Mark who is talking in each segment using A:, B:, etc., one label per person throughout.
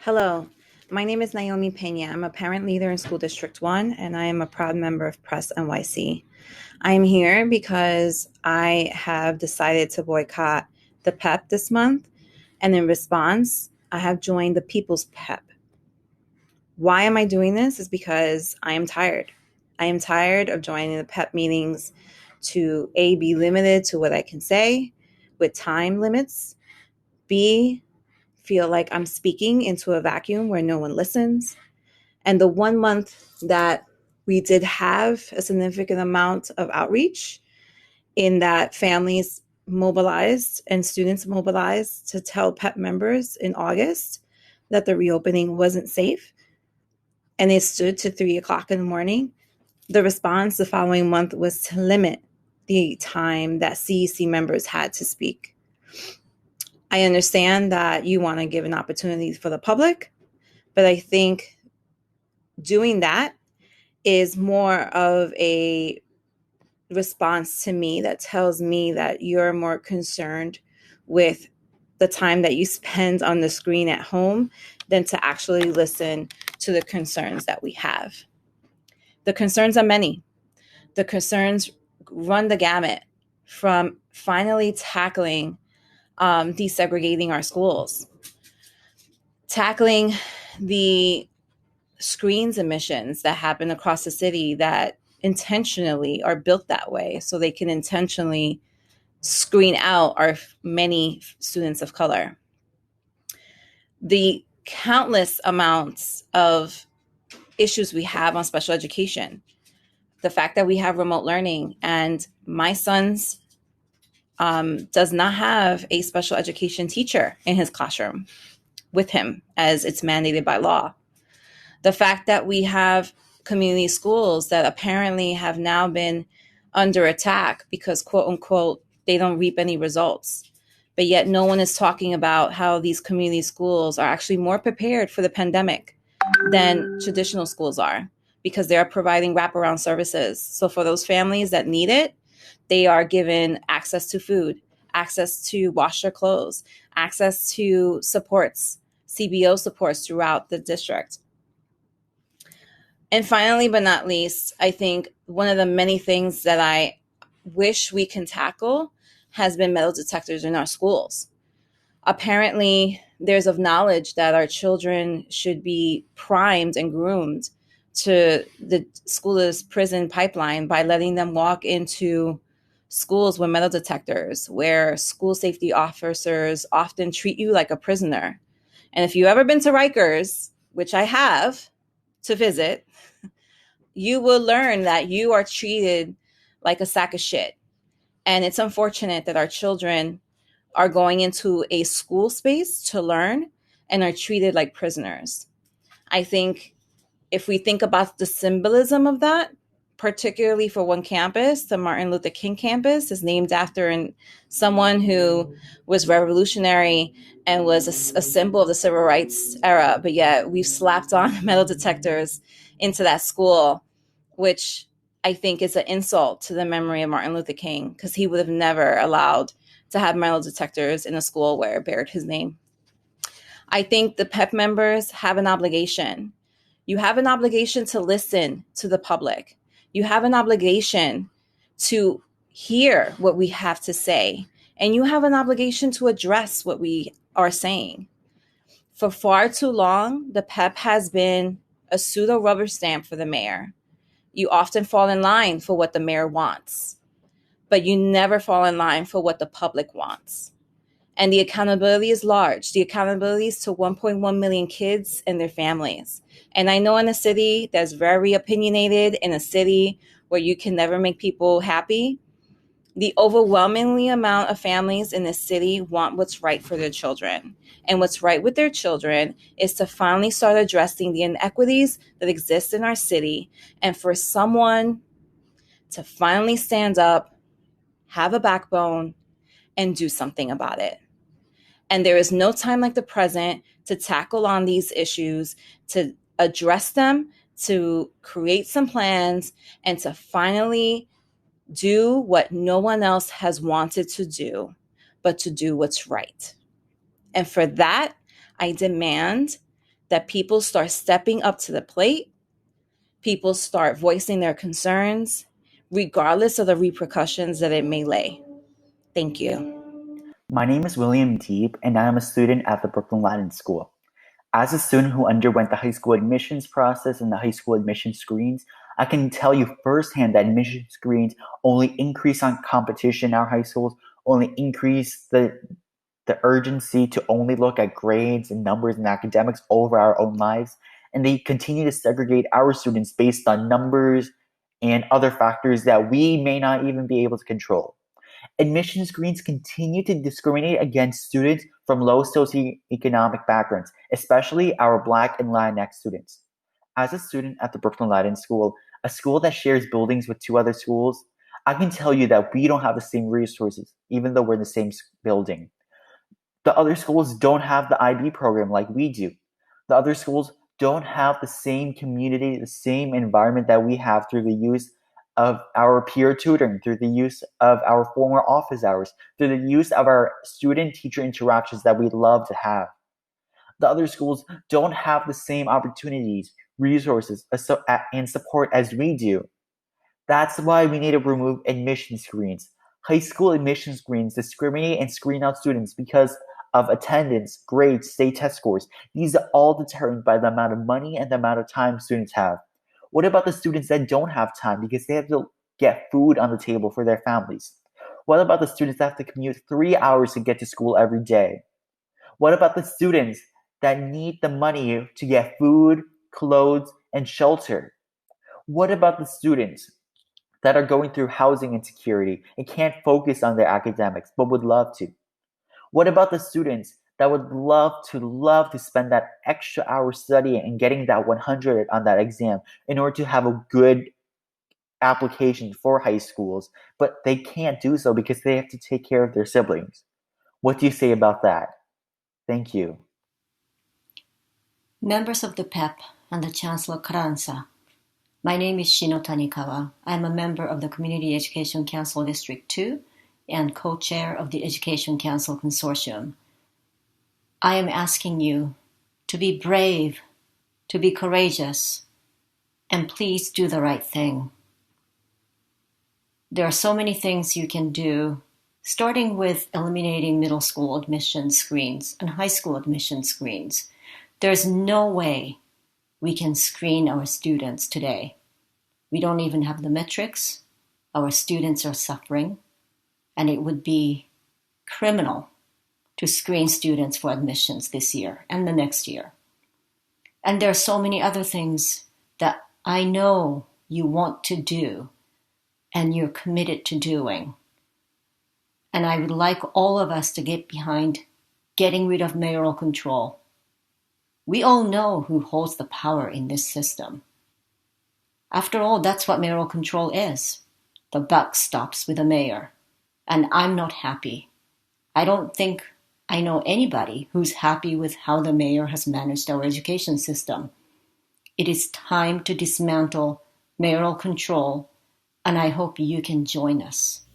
A: Hello, my name is Naomi Pena. I'm a parent leader in School District 1, and I am a proud member of Press NYC. I am here because I have decided to boycott the PEP this month, and in response, I have joined the People's PEP. Why am I doing this? Is because I am tired. I am tired of joining the PEP meetings to A, be limited to what I can say with time limits, B, feel like I'm speaking into a vacuum where no one listens. And the 1 month that we did have a significant amount of outreach in that families mobilized and students mobilized to tell PEP members in August that the reopening wasn't safe, and they stood to 3 o'clock in the morning. The response the following month was to limit the time that CEC members had to speak. I understand that you want to give an opportunity for the public, but I think doing that is more of a response to me that tells me that you're more concerned with the time that you spend on the screen at home than to actually listen to the concerns that we have. The concerns are many. The concerns run the gamut from finally tackling desegregating our schools, tackling the screens emissions that happen across the city that intentionally are built that way so they can intentionally screen out our many students of color. The countless amounts of issues we have on special education, the fact that we have remote learning, and my son's does not have a special education teacher in his classroom with him as it's mandated by law. The fact that we have community schools that apparently have now been under attack because, quote unquote, they don't reap any results. But yet no one is talking about how these community schools are actually more prepared for the pandemic than traditional schools are, because they are providing wraparound services. So for those families that need it, they are given access to food, access to wash their clothes, access to supports, CBO supports throughout the district. And finally, but not least, I think one of the many things that I wish we can tackle has been metal detectors in our schools. Apparently, there's of knowledge that our children should be primed and groomed to the school's prison pipeline by letting them walk into schools with metal detectors, where school safety officers often treat you like a prisoner. And if you've ever been to Rikers, which I have to visit, you will learn that you are treated like a sack of shit. And it's unfortunate that our children are going into a school space to learn and are treated like prisoners. I think if we think about the symbolism of that, particularly for one campus, the Martin Luther King campus is named after someone who was revolutionary and was a symbol of the civil rights era, but yet we've slapped on metal detectors into that school, which I think is an insult to the memory of Martin Luther King, because he would have never allowed to have metal detectors in a school where it bared his name. I think the PEP members have an obligation. You have an obligation to listen to the public. You have an obligation to hear what we have to say. And you have an obligation to address what we are saying. For far too long, the PEP has been a pseudo rubber stamp for the mayor. You often fall in line for what the mayor wants, but you never fall in line for what the public wants. And the accountability is large. The accountability is to 1.1 million kids and their families. And I know in a city that's very opinionated, in a city where you can never make people happy, the overwhelmingly amount of families in this city want what's right for their children. And what's right with their children is to finally start addressing the inequities that exist in our city, and for someone to finally stand up, have a backbone, and do something about it. And there is no time like the present to tackle on these issues, to address them, to create some plans, and to finally do what no one else has wanted to do, but to do what's right. And for that, I demand that people start stepping up to the plate, people start voicing their concerns, regardless of the repercussions that it may lay. Thank you.
B: My name is William Deeb, and I am a student at the Brooklyn Latin School. As a student who underwent the high school admissions process and the high school admission screens, I can tell you firsthand that admission screens only increase on competition in our high schools, only increase the urgency to only look at grades and numbers and academics over our own lives, and they continue to segregate our students based on numbers and other factors that we may not even be able to control. Admission screens continue to discriminate against students from low socioeconomic backgrounds, especially our Black and Latinx students. As a student at the Brooklyn Latin School, a school that shares buildings with two other schools, I can tell you that we don't have the same resources, even though we're in the same building. The other schools don't have the IB program like we do. The other schools don't have the same community, the same environment that we have through the use of our peer tutoring, through the use of our former office hours, through the use of our student-teacher interactions that we love to have. The other schools don't have the same opportunities, resources, and support as we do. That's why we need to remove admission screens. High school admission screens discriminate and screen out students because of attendance, grades, state test scores. These are all determined by the amount of money and the amount of time students have. What about the students that don't have time because they have to get food on the table for their families? What about the students that have to commute 3 hours to get to school every day? What about the students that need the money to get food, clothes, and shelter? What about the students that are going through housing insecurity and can't focus on their academics but would love to? What about the students that would love to spend that extra hour studying and getting that 100 on that exam in order to have a good application for high schools, but they can't do so because they have to take care of their siblings? What do you say about that? Thank you.
C: Members of the PEP and the Chancellor Carranza, my name is Shino Tanikawa. I am a member of the Community Education Council District 2 and co-chair of the Education Council Consortium. I am asking you to be brave, to be courageous, and please do the right thing. There are so many things you can do, starting with eliminating middle school admission screens and high school admission screens. There's no way we can screen our students today. We don't even have the metrics. Our students are suffering. And it would be criminal to screen students for admissions this year and the next year. And there are so many other things that I know you want to do and you're committed to doing. And I would like all of us to get behind getting rid of mayoral control. We all know who holds the power in this system. After all, that's what mayoral control is. The buck stops with the mayor. And I'm not happy. I don't think I know anybody who's happy with how the mayor has managed our education system. It is time to dismantle mayoral control, and I hope you can join us.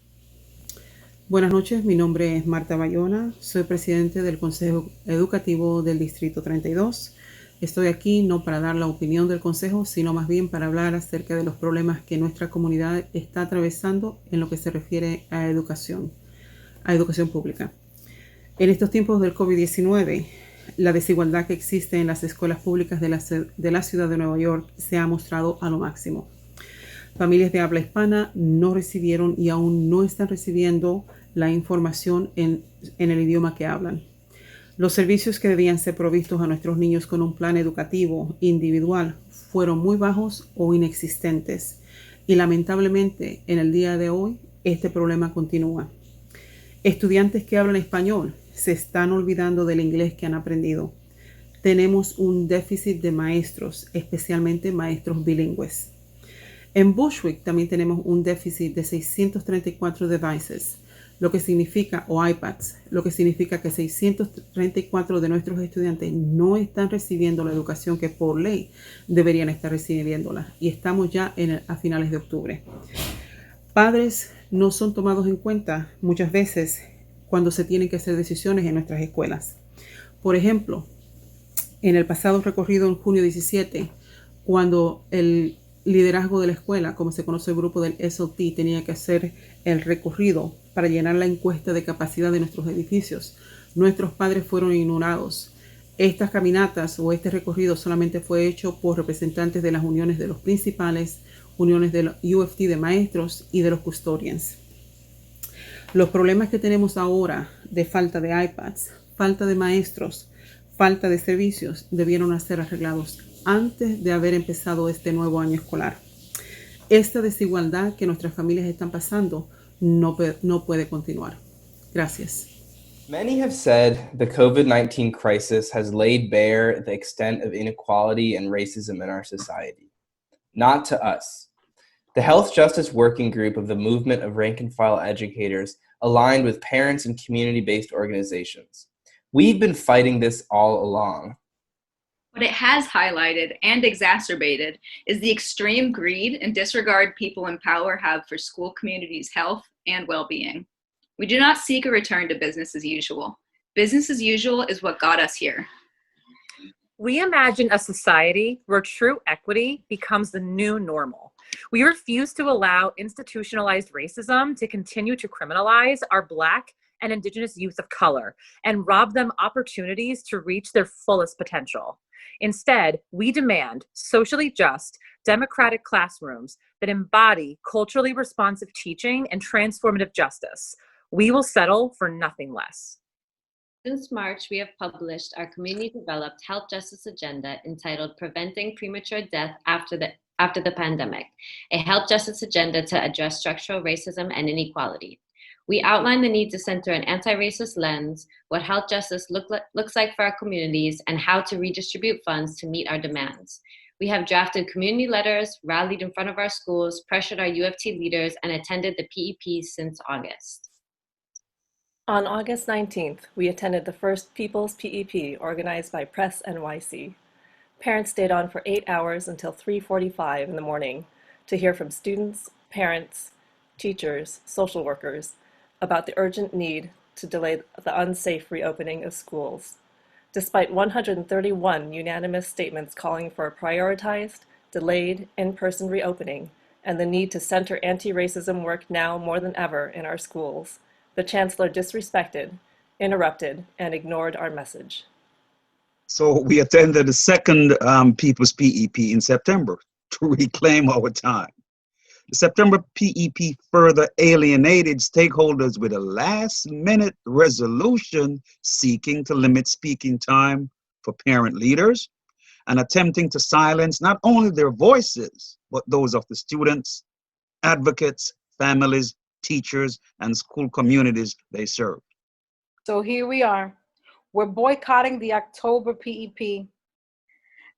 D: Buenas noches, mi nombre es Marta Bayona, soy presidente del Consejo Educativo del Distrito 32. Estoy aquí no para dar la opinión del Consejo, sino más bien para hablar acerca de los problemas que nuestra comunidad está atravesando en lo que se refiere a educación pública. En estos tiempos del COVID-19, la desigualdad que existe en las escuelas públicas de la ciudad de Nueva York se ha mostrado a lo máximo. Familias de habla hispana no recibieron y aún no están recibiendo la información en el idioma que hablan. Los servicios que debían ser provistos a nuestros niños con un plan educativo individual fueron muy bajos o inexistentes y lamentablemente en el día de hoy este problema continúa. Estudiantes que hablan español se están olvidando del inglés que han aprendido. Tenemos un déficit de maestros, especialmente maestros bilingües. En Bushwick también tenemos un déficit de 634 devices, lo que significa, o iPads, lo que significa que 634 de nuestros estudiantes no están recibiendo la educación que por ley deberían estar recibiéndola. Y estamos ya a finales de octubre. Padres no son tomados en cuenta muchas veces cuando se tienen que hacer decisiones en nuestras escuelas. Por ejemplo, En el pasado recorrido en junio 17, cuando el liderazgo de la escuela, como se conoce el grupo del SLT, tenía que hacer el recorrido para llenar la encuesta de capacidad de nuestros edificios, nuestros padres fueron ignorados. Estas caminatas o este recorrido solamente fue hecho por representantes de las uniones de los principales, uniones de los UFT de maestros y de los custodians. Los problemas que tenemos ahora de falta de iPads, falta de maestros, falta de servicios debieron ser arreglados antes de haber empezado este nuevo año escolar. Esta desigualdad que nuestras familias están pasando no puede continuar. Gracias.
E: Many have said the COVID-19 crisis has laid bare the extent of inequality and racism in our society. Not to us. The Health Justice Working Group of the Movement of Rank-and-File Educators aligned with parents and community-based organizations. We've been fighting this all along.
F: What it has highlighted and exacerbated is the extreme greed and disregard people in power have for school communities' health and well-being. We do not seek a return to business as usual. Business as usual is what got us here.
G: We imagine a society where true equity becomes the new normal. We refuse to allow institutionalized racism to continue to criminalize our Black and Indigenous youth of color and rob them opportunities to reach their fullest potential. Instead, we demand socially just, democratic classrooms that embody culturally responsive teaching and transformative justice. We will settle for nothing less.
H: Since March, we have published our community-developed health justice agenda entitled Preventing Premature Death After the Pandemic, a health justice agenda to address structural racism and inequality. We outline the need to center an anti-racist lens, what health justice looks like for our communities, and how to redistribute funds to meet our demands. We have drafted community letters, rallied in front of our schools, pressured our UFT leaders, and attended the PEP since August.
I: On August 19th, we attended the first People's PEP organized by Press NYC. Parents stayed on for 8 hours until 3:45 in the morning to hear from students, parents, teachers, social workers about the urgent need to delay the unsafe reopening of schools. Despite 131 unanimous statements calling for a prioritized, delayed, in-person reopening and the need to center anti-racism work now more than ever in our schools, the Chancellor disrespected, interrupted, and ignored our message.
J: So we attended the second People's PEP in September to reclaim our time. The September PEP further alienated stakeholders with a last-minute resolution seeking to limit speaking time for parent leaders and attempting to silence not only their voices, but those of the students, advocates, families, teachers, and school communities they serve.
K: So here we are. We're boycotting the October PEP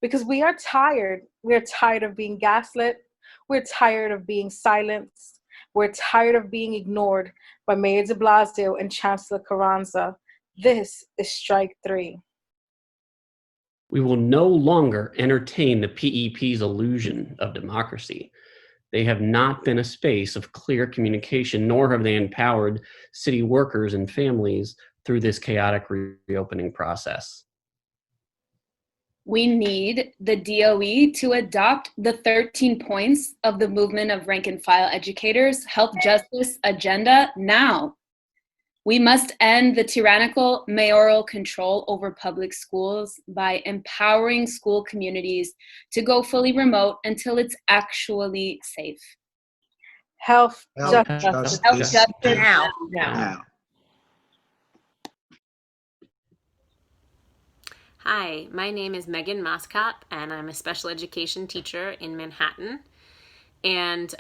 K: because we are tired. We're tired of being gaslit. We're tired of being silenced. We're tired of being ignored by Mayor de Blasio and Chancellor Carranza. This is strike 3.
L: We will no longer entertain the PEP's illusion of democracy. They have not been a space of clear communication, nor have they empowered city workers and families through this chaotic reopening process.
F: We need the DOE to adopt the 13 points of the Movement of Rank-and-File Educators Health Justice Agenda now. We must end the tyrannical mayoral control over public schools by empowering school communities to go fully remote until it's actually safe.
K: Health justice
F: now.
M: Hi, my name is Megan Moskop, and I'm a special education teacher in Manhattan. And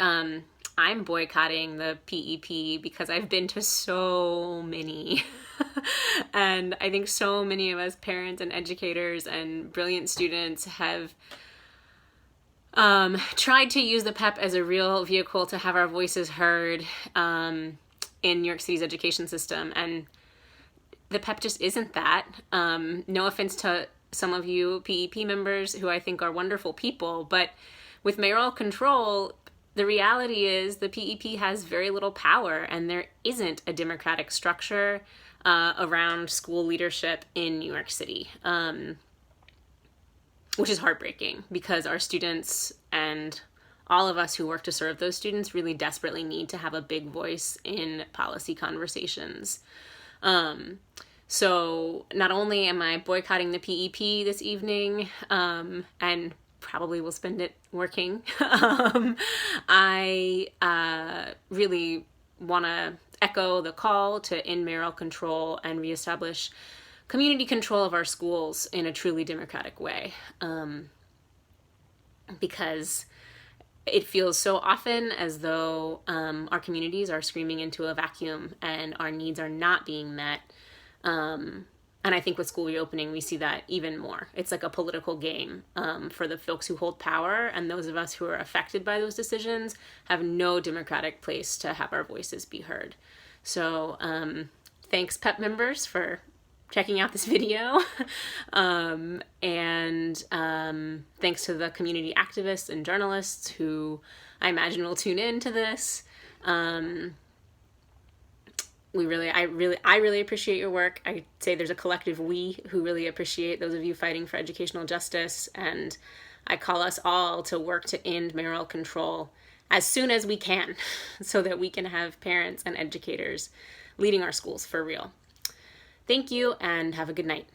M: I'm boycotting the PEP because I've been to so many. And I think so many of us parents and educators and brilliant students have tried to use the PEP as a real vehicle to have our voices heard in New York City's education system. And the PEP just isn't that. No offense to some of you PEP members who I think are wonderful people, but with mayoral control, the reality is the PEP has very little power, and there isn't a democratic structure around school leadership in New York City. which is heartbreaking because our students and all of us who work to serve those students really desperately need to have a big voice in policy conversations. So not only am I boycotting the PEP this evening, and probably will spend it working, I really want to echo the call to end mayoral control and reestablish community control of our schools in a truly democratic way. Because it feels so often as though our communities are screaming into a vacuum and our needs are not being met. And I think with school reopening, we see that even more. It's like a political game for the folks who hold power, and those of us who are affected by those decisions have no democratic place to have our voices be heard. So thanks, PEP members, for checking out this video. And thanks to the community activists and journalists who I imagine will tune in to this. I really appreciate your work. I say there's a collective we who really appreciate those of you fighting for educational justice, and I call us all to work to end mayoral control as soon as we can so that we can have parents and educators leading our schools for real. Thank you and have a good night.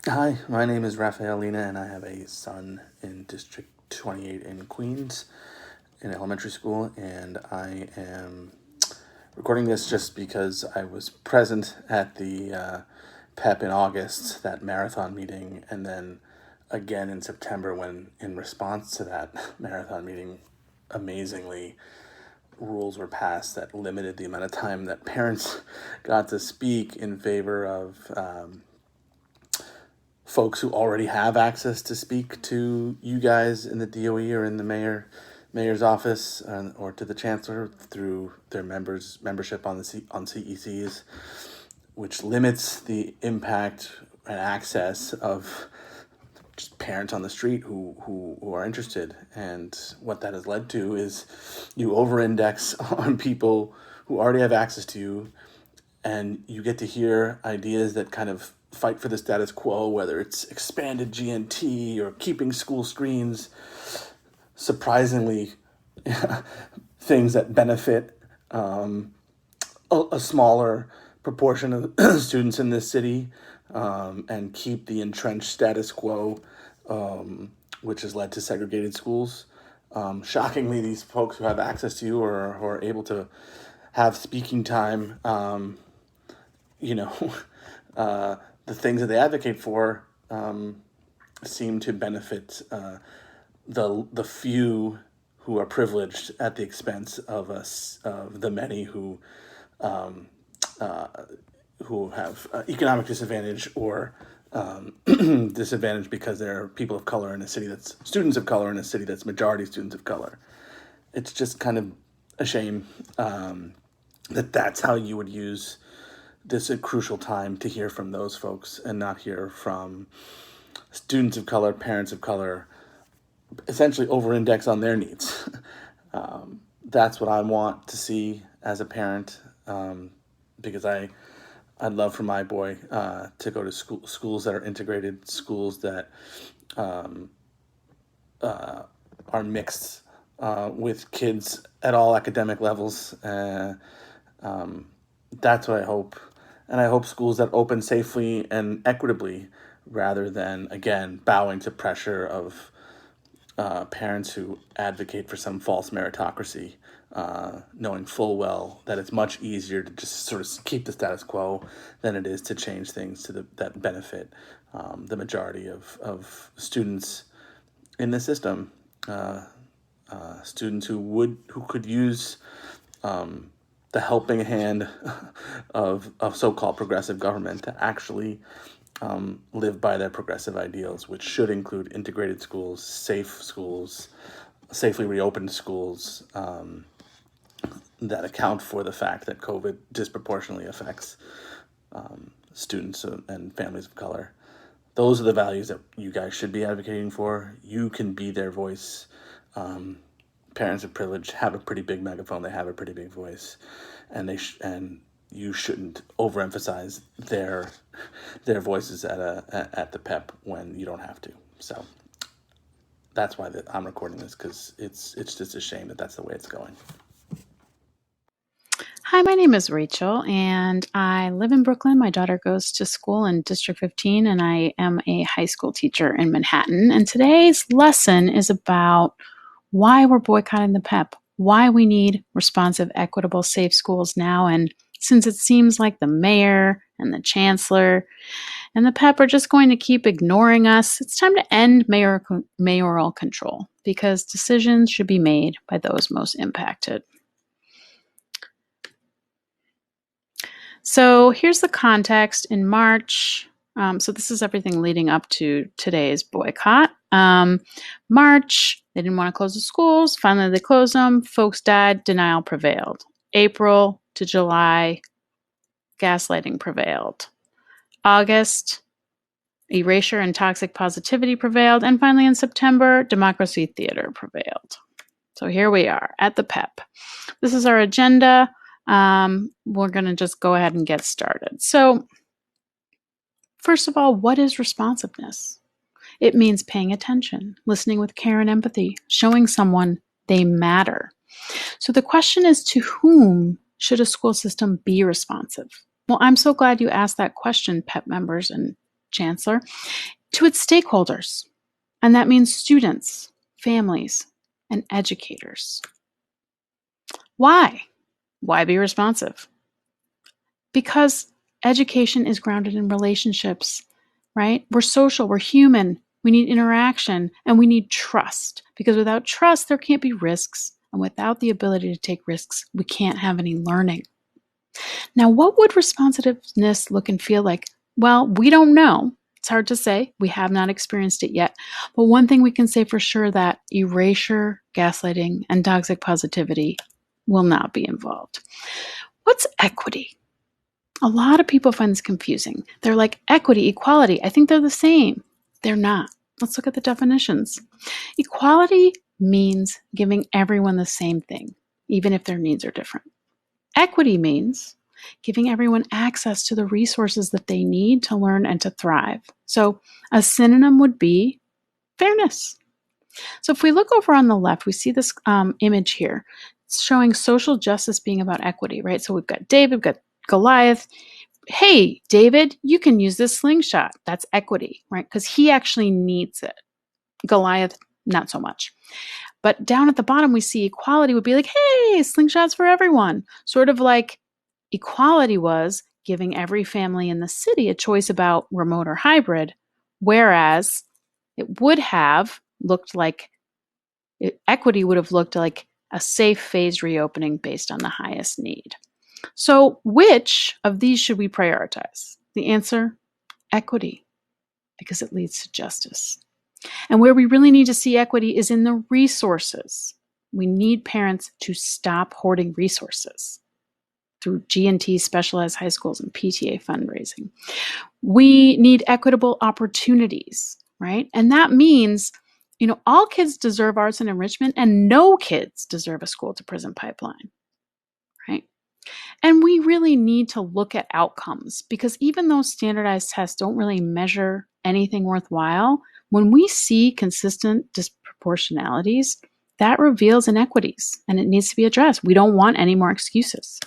N: Hi, my name is Rafaelina and I have a son in District 28 in Queens in elementary school, and I am recording this just because I was present at the PEP in August, that marathon meeting, and then again in September when, in response to that marathon meeting, amazingly, rules were passed that limited the amount of time that parents got to speak in favor of folks who already have access to speak to you guys in the DOE or in the mayor's office, or to the chancellor through their membership on CECs, which limits the impact and access of just parents on the street who are interested. And what that has led to is you over-index on people who already have access to you, and you get to hear ideas that kind of fight for the status quo, whether it's expanded GNT or keeping school screens. Surprisingly, things that benefit a smaller proportion of students in this city, and keep the entrenched status quo, which has led to segregated schools. Shockingly, these folks who have access to you or who are able to have speaking time, the things that they advocate for seem to benefit the few who are privileged at the expense of the many who have economic disadvantage or disadvantage because they're people of color in a city that's students of color in a city that's majority students of color. It's just kind of a shame that's how you would use this a crucial time to hear from those folks and not hear from students of color, parents of color, essentially over-index on their needs. That's what I want to see as a parent, because I'd love for my boy to go to schools that are integrated, schools that are mixed with kids at all academic levels. That's what I hope. And I hope schools that open safely and equitably rather than, again, bowing to pressure of parents who advocate for some false meritocracy, knowing full well that it's much easier to just sort of keep the status quo than it is to change things that benefit the majority of students in the system. Students who could use the helping hand of so-called progressive government to actually live by their progressive ideals, which should include integrated schools, safe schools, safely reopened schools that account for the fact that COVID disproportionately affects students and families of color. Those are the values that you guys should be advocating for. You can be their voice. Parents of privilege have a pretty big megaphone. They have a pretty big voice, and you shouldn't overemphasize their voices at the PEP when you don't have to. So that's why I'm recording this, because it's just a shame that that's the way it's going.
O: Hi, my name is Rachel, and I live in Brooklyn. My daughter goes to school in District 15, and I am a high school teacher in Manhattan. And today's lesson is about why we're boycotting the PEP, why we need responsive, equitable, safe schools now. And since it seems like the mayor and the chancellor and the PEP are just going to keep ignoring us, it's time to end mayoral control, because decisions should be made by those most impacted. So here's the context in March. So this is everything leading up to today's boycott. March, they didn't want to close the schools. Finally, they closed them. Folks died. Denial prevailed. April to July, gaslighting prevailed. August, erasure and toxic positivity prevailed. And finally, in September, democracy theater prevailed. So here we are at the PEP. This is our agenda. We're going to just go ahead and get started. So, first of all, what is responsiveness? It means paying attention, listening with care and empathy, showing someone they matter. So the question is, to whom should a school system be responsive? Well, I'm so glad you asked that question, PEP members and Chancellor. To its stakeholders, and that means students, families, and educators. Why? Why be responsive? Because education is grounded in relationships, right? We're social, we're human, we need interaction, and we need trust. Because without trust, there can't be risks. And without the ability to take risks, we can't have any learning. Now, what would responsiveness look and feel like? Well, we don't know. It's hard to say. We have not experienced it yet. But one thing we can say for sure, that erasure, gaslighting, and toxic positivity will not be involved. What's equity? A lot of people find this confusing. They're like, equity, equality, I think they're the same. They're not. Let's look at the definitions. Equality means giving everyone the same thing, even if their needs are different. Equity means giving everyone access to the resources that they need to learn and to thrive. So a synonym would be fairness. So if we look over on the left, we see this image here. It's showing social justice being about equity, right? So we've got David, we've got Goliath. Hey, David, you can use this slingshot. That's equity, right? Because he actually needs it. Goliath, not so much. But down at the bottom, we see equality would be like, hey, slingshots for everyone. Sort of like equality was giving every family in the city a choice about remote or hybrid, whereas it would have looked like, equity would have looked like a safe phased reopening based on the highest need. So which of these should we prioritize? The answer, equity, because it leads to justice. And where we really need to see equity is in the resources. We need parents to stop hoarding resources through G&T, specialized high schools, and PTA fundraising. We need equitable opportunities, right? And that means, all kids deserve arts and enrichment, and no kids deserve a school to prison pipeline, right? And we really need to look at outcomes, because even though standardized tests don't really measure anything worthwhile, when we see consistent disproportionalities, that reveals inequities and it needs to be addressed. We don't want any more excuses.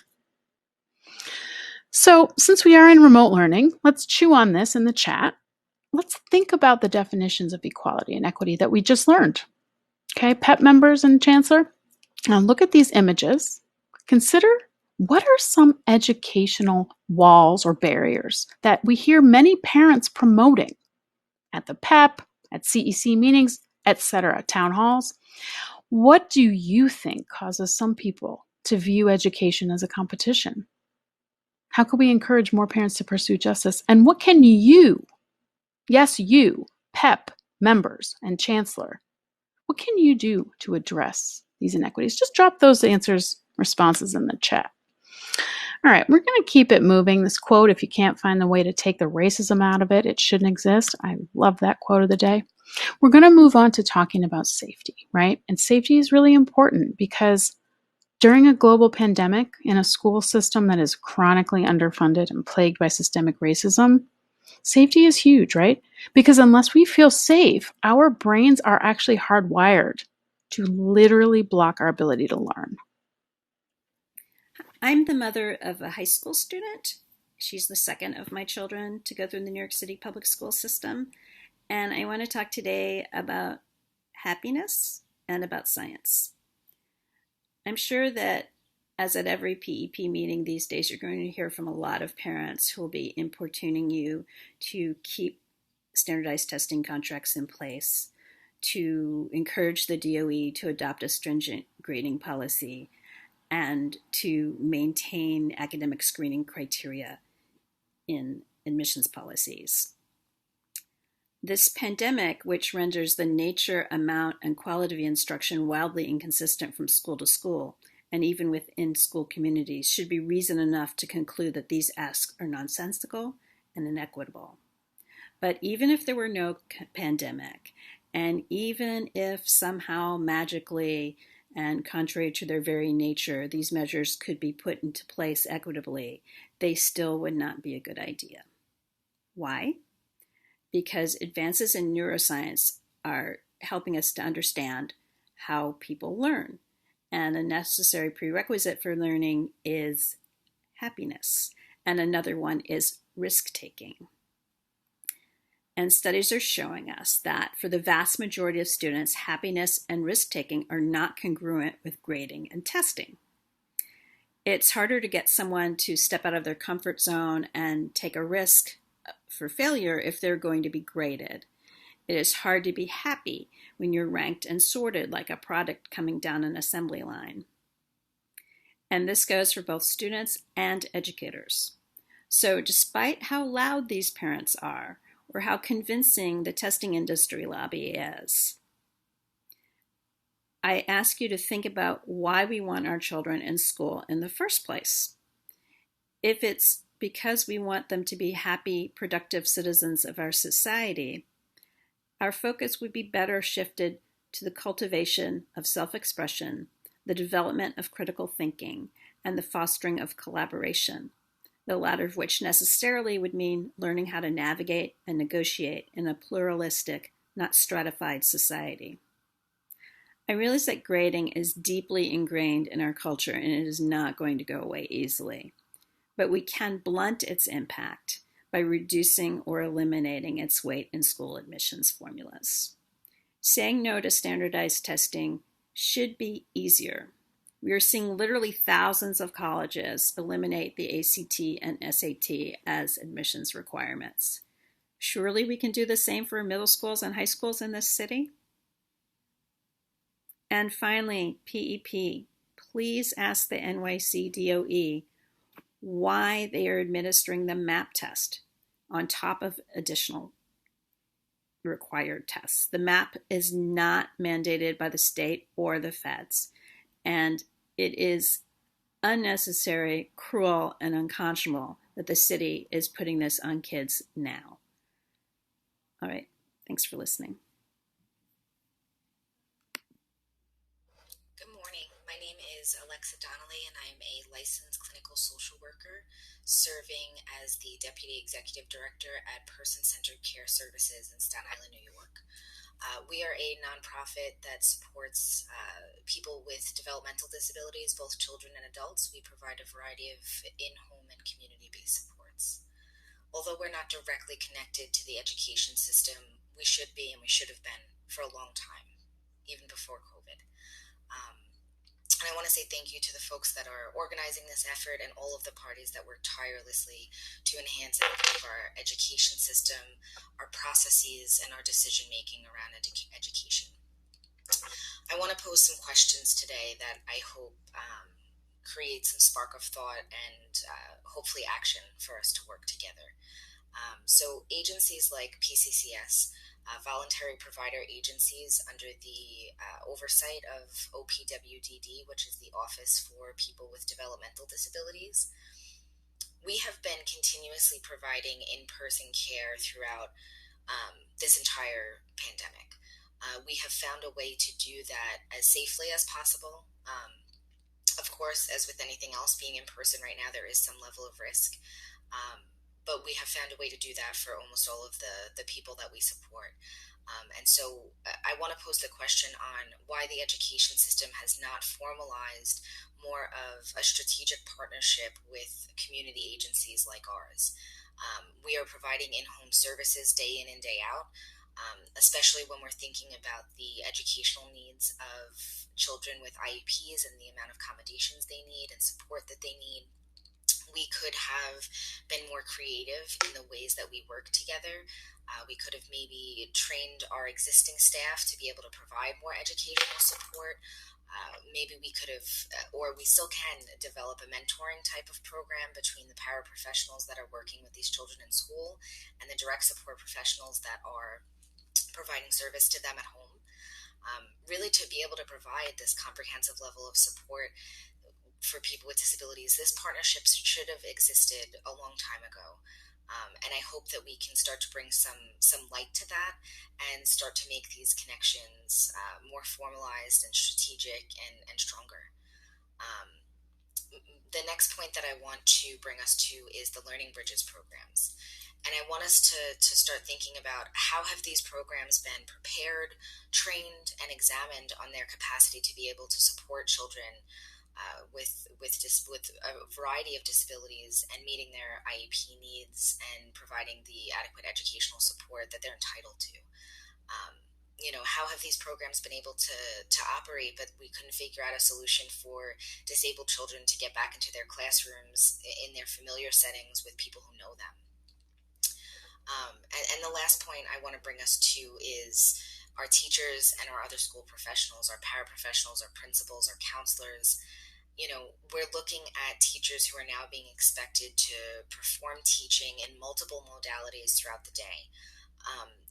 O: So since we are in remote learning, let's chew on this in the chat. Let's think about the definitions of equality and equity that we just learned. Okay, PEP members and Chancellor, now look at these images. Consider, what are some educational walls or barriers that we hear many parents promoting at the PEP, at CEC meetings, etc., town halls? What do you think causes some people to view education as a competition? How can we encourage more parents to pursue justice? And what can you, yes, you, PEP members and Chancellor, what can you do to address these inequities? Just drop those responses in the chat. All right, we're going to keep it moving. This quote, if you can't find the way to take the racism out of it, it shouldn't exist. I love that quote of the day. We're going to move on to talking about safety, right? And safety is really important because During a global pandemic, in a school system that is chronically underfunded and plagued by systemic racism, safety is huge, right? Because unless we feel safe, our brains are actually hardwired to literally block our ability to learn.
P: I'm the mother of a high school student. She's the second of my children to go through the New York City public school system. And I want to talk today about happiness and about science. I'm sure that, as at every PEP meeting these days, you're going to hear from a lot of parents who will be importuning you to keep standardized testing contracts in place, to encourage the DOE to adopt a stringent grading policy, and to maintain academic screening criteria in admissions policies. This pandemic, which renders the nature, amount, and quality of instruction wildly inconsistent from school to school, and even within school communities, should be reason enough to conclude that these asks are nonsensical and inequitable. But even if there were no pandemic, and even if somehow magically and contrary to their very nature, these measures could be put into place equitably, they still would not be a good idea. Why? Because advances in neuroscience are helping us to understand how people learn. And a necessary prerequisite for learning is happiness. And another one is risk-taking. And studies are showing us that for the vast majority of students, happiness and risk-taking are not congruent with grading and testing. It's harder to get someone to step out of their comfort zone and take a risk for failure if they're going to be graded. It is hard to be happy when you're ranked and sorted like a product coming down an assembly line. And this goes for both students and educators. So despite how loud these parents are, or how convincing the testing industry lobby is, I ask you to think about why we want our children in school in the first place. If it's because we want them to be happy, productive citizens of our society, our focus would be better shifted to the cultivation of self-expression, the development of critical thinking, and the fostering of collaboration, the latter of which necessarily would mean learning how to navigate and negotiate in a pluralistic, not stratified society. I realize that grading is deeply ingrained in our culture and it is not going to go away easily. But we can blunt its impact by reducing or eliminating its weight in school admissions formulas. Saying no to standardized testing should be easier. We are seeing literally thousands of colleges eliminate the ACT and SAT as admissions requirements. Surely we can do the same for middle schools and high schools in this city? And finally, PEP, please ask the NYC DOE why they are administering the MAP test on top of additional required tests. The MAP is not mandated by the state or the feds, and it is unnecessary, cruel, and unconscionable that the city is putting this on kids now. All right, thanks for listening.
Q: Good morning. My name is Alexa Donnelly, and I am a licensed clinical social worker serving as the Deputy Executive Director at Person-Centered Care Services in Staten Island, New York. We are a nonprofit that supports people with developmental disabilities, both children and adults. We provide a variety of in-home and community-based supports. Although we're not directly connected to the education system, we should be and we should have been for a long time, even before COVID. And I want to say thank you to the folks that are organizing this effort and all of the parties that work tirelessly to enhance and improve our education system, our processes, and our decision-making around education. I want to pose some questions today that I hope create some spark of thought and hopefully action for us to work together. So agencies like PCCS, voluntary provider agencies under the oversight of OPWDD, which is the Office for People with Developmental Disabilities. We have been continuously providing in-person care throughout this entire pandemic. We have found a way to do that as safely as possible. Of course, as with anything else, being in person right now, there is some level of risk. But we have found a way to do that for almost all of the people that we support. And so I want to pose the question on why the education system has not formalized more of a strategic partnership with community agencies like ours. We are providing in-home services day in and day out, especially when we're thinking about the educational needs of children with IEPs and the amount of accommodations they need and support that they need. We could have been more creative in the ways that we work together. We could have maybe trained our existing staff to be able to provide more educational support. Maybe we could have, or we still can, develop a mentoring type of program between the paraprofessionals that are working with these children in school and the direct support professionals that are providing service to them at home. Really to be able to provide this comprehensive level of support for people with disabilities, this partnership should have existed a long time ago. And I hope that we can start to bring some light to that and start to make these connections more formalized and strategic and stronger. The next point that I want to bring us to is the Learning Bridges programs. And I want us to start thinking about how have these programs been prepared, trained, and examined on their capacity to be able to support children with a variety of disabilities and meeting their IEP needs and providing the adequate educational support that they're entitled to. How have these programs been able to operate, but we couldn't figure out a solution for disabled children to get back into their classrooms in their familiar settings with people who know them? And the last point I want to bring us to is our teachers and our other school professionals, our paraprofessionals, our principals, our counselors. We're looking at teachers who are now being expected to perform teaching in multiple modalities throughout the day.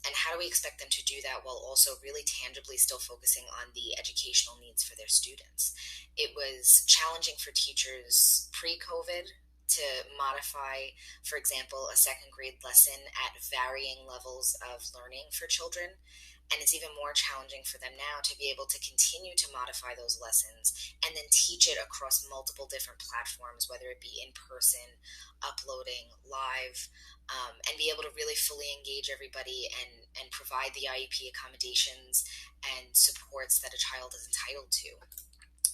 Q: And how do we expect them to do that while also really tangibly still focusing on the educational needs for their students? It was challenging for teachers pre-COVID to modify, for example, a second grade lesson at varying levels of learning for children. And it's even more challenging for them now to be able to continue to modify those lessons and then teach it across multiple different platforms, whether it be in person, uploading, live, and be able to really fully engage everybody and provide the IEP accommodations and supports that a child is entitled to.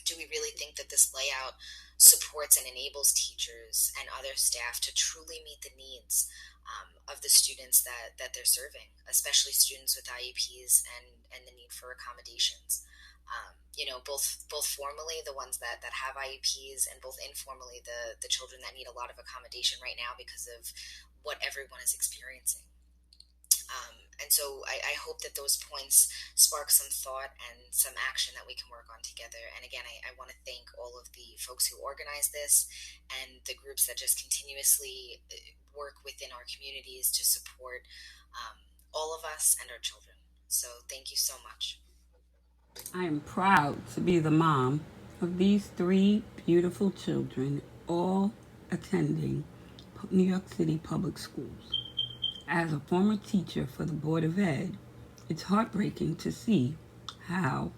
Q: Do we really think that this layout supports and enables teachers and other staff to truly meet the needs of the students that they're serving, especially students with IEPs and the need for accommodations? Both formally, the ones that have IEPs, and both informally, the children that need a lot of accommodation right now because of what everyone is experiencing. And so I hope that those points spark some thought and some action that we can work on together. And again, I want to thank all of the folks who organize this and the groups that just continuously work within our communities to support all of us and our children. So thank you so much.
R: I am proud to be the mom of these 3 beautiful children, all attending New York City public schools. As a former teacher for the Board of Ed, it's heartbreaking to see how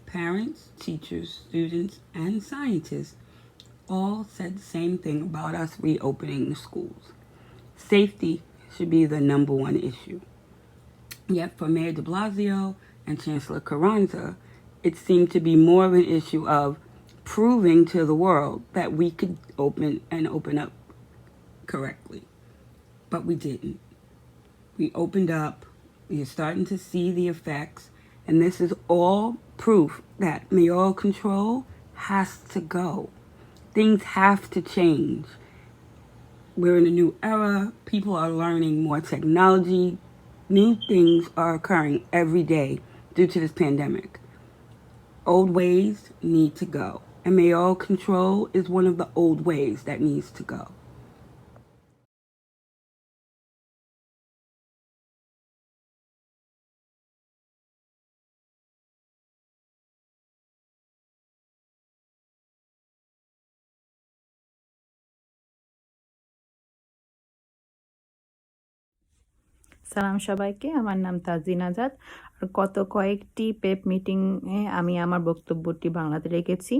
R: parents, teachers, students, and scientists all said the same thing about us reopening the schools. Safety should be the number one issue. Yet for Mayor de Blasio and Chancellor Carranza, it seemed to be more of an issue of proving to the world that we could open up correctly. But we didn't. We opened up, we are starting to see the effects, and this is all proof that mayoral control has to go. Things have to change. We're in a new era. People are learning more technology. New things are occurring every day due to this pandemic. Old ways need to go. And mayoral control is one of the old ways that needs to go.
S: সালাম সবাইকে, আমার নাম তাজিন আজাদ। গত কয়েকটি Pep মিটিংয়ে আমি আমার বক্তব্যটি বাংলাতে রেখেছি,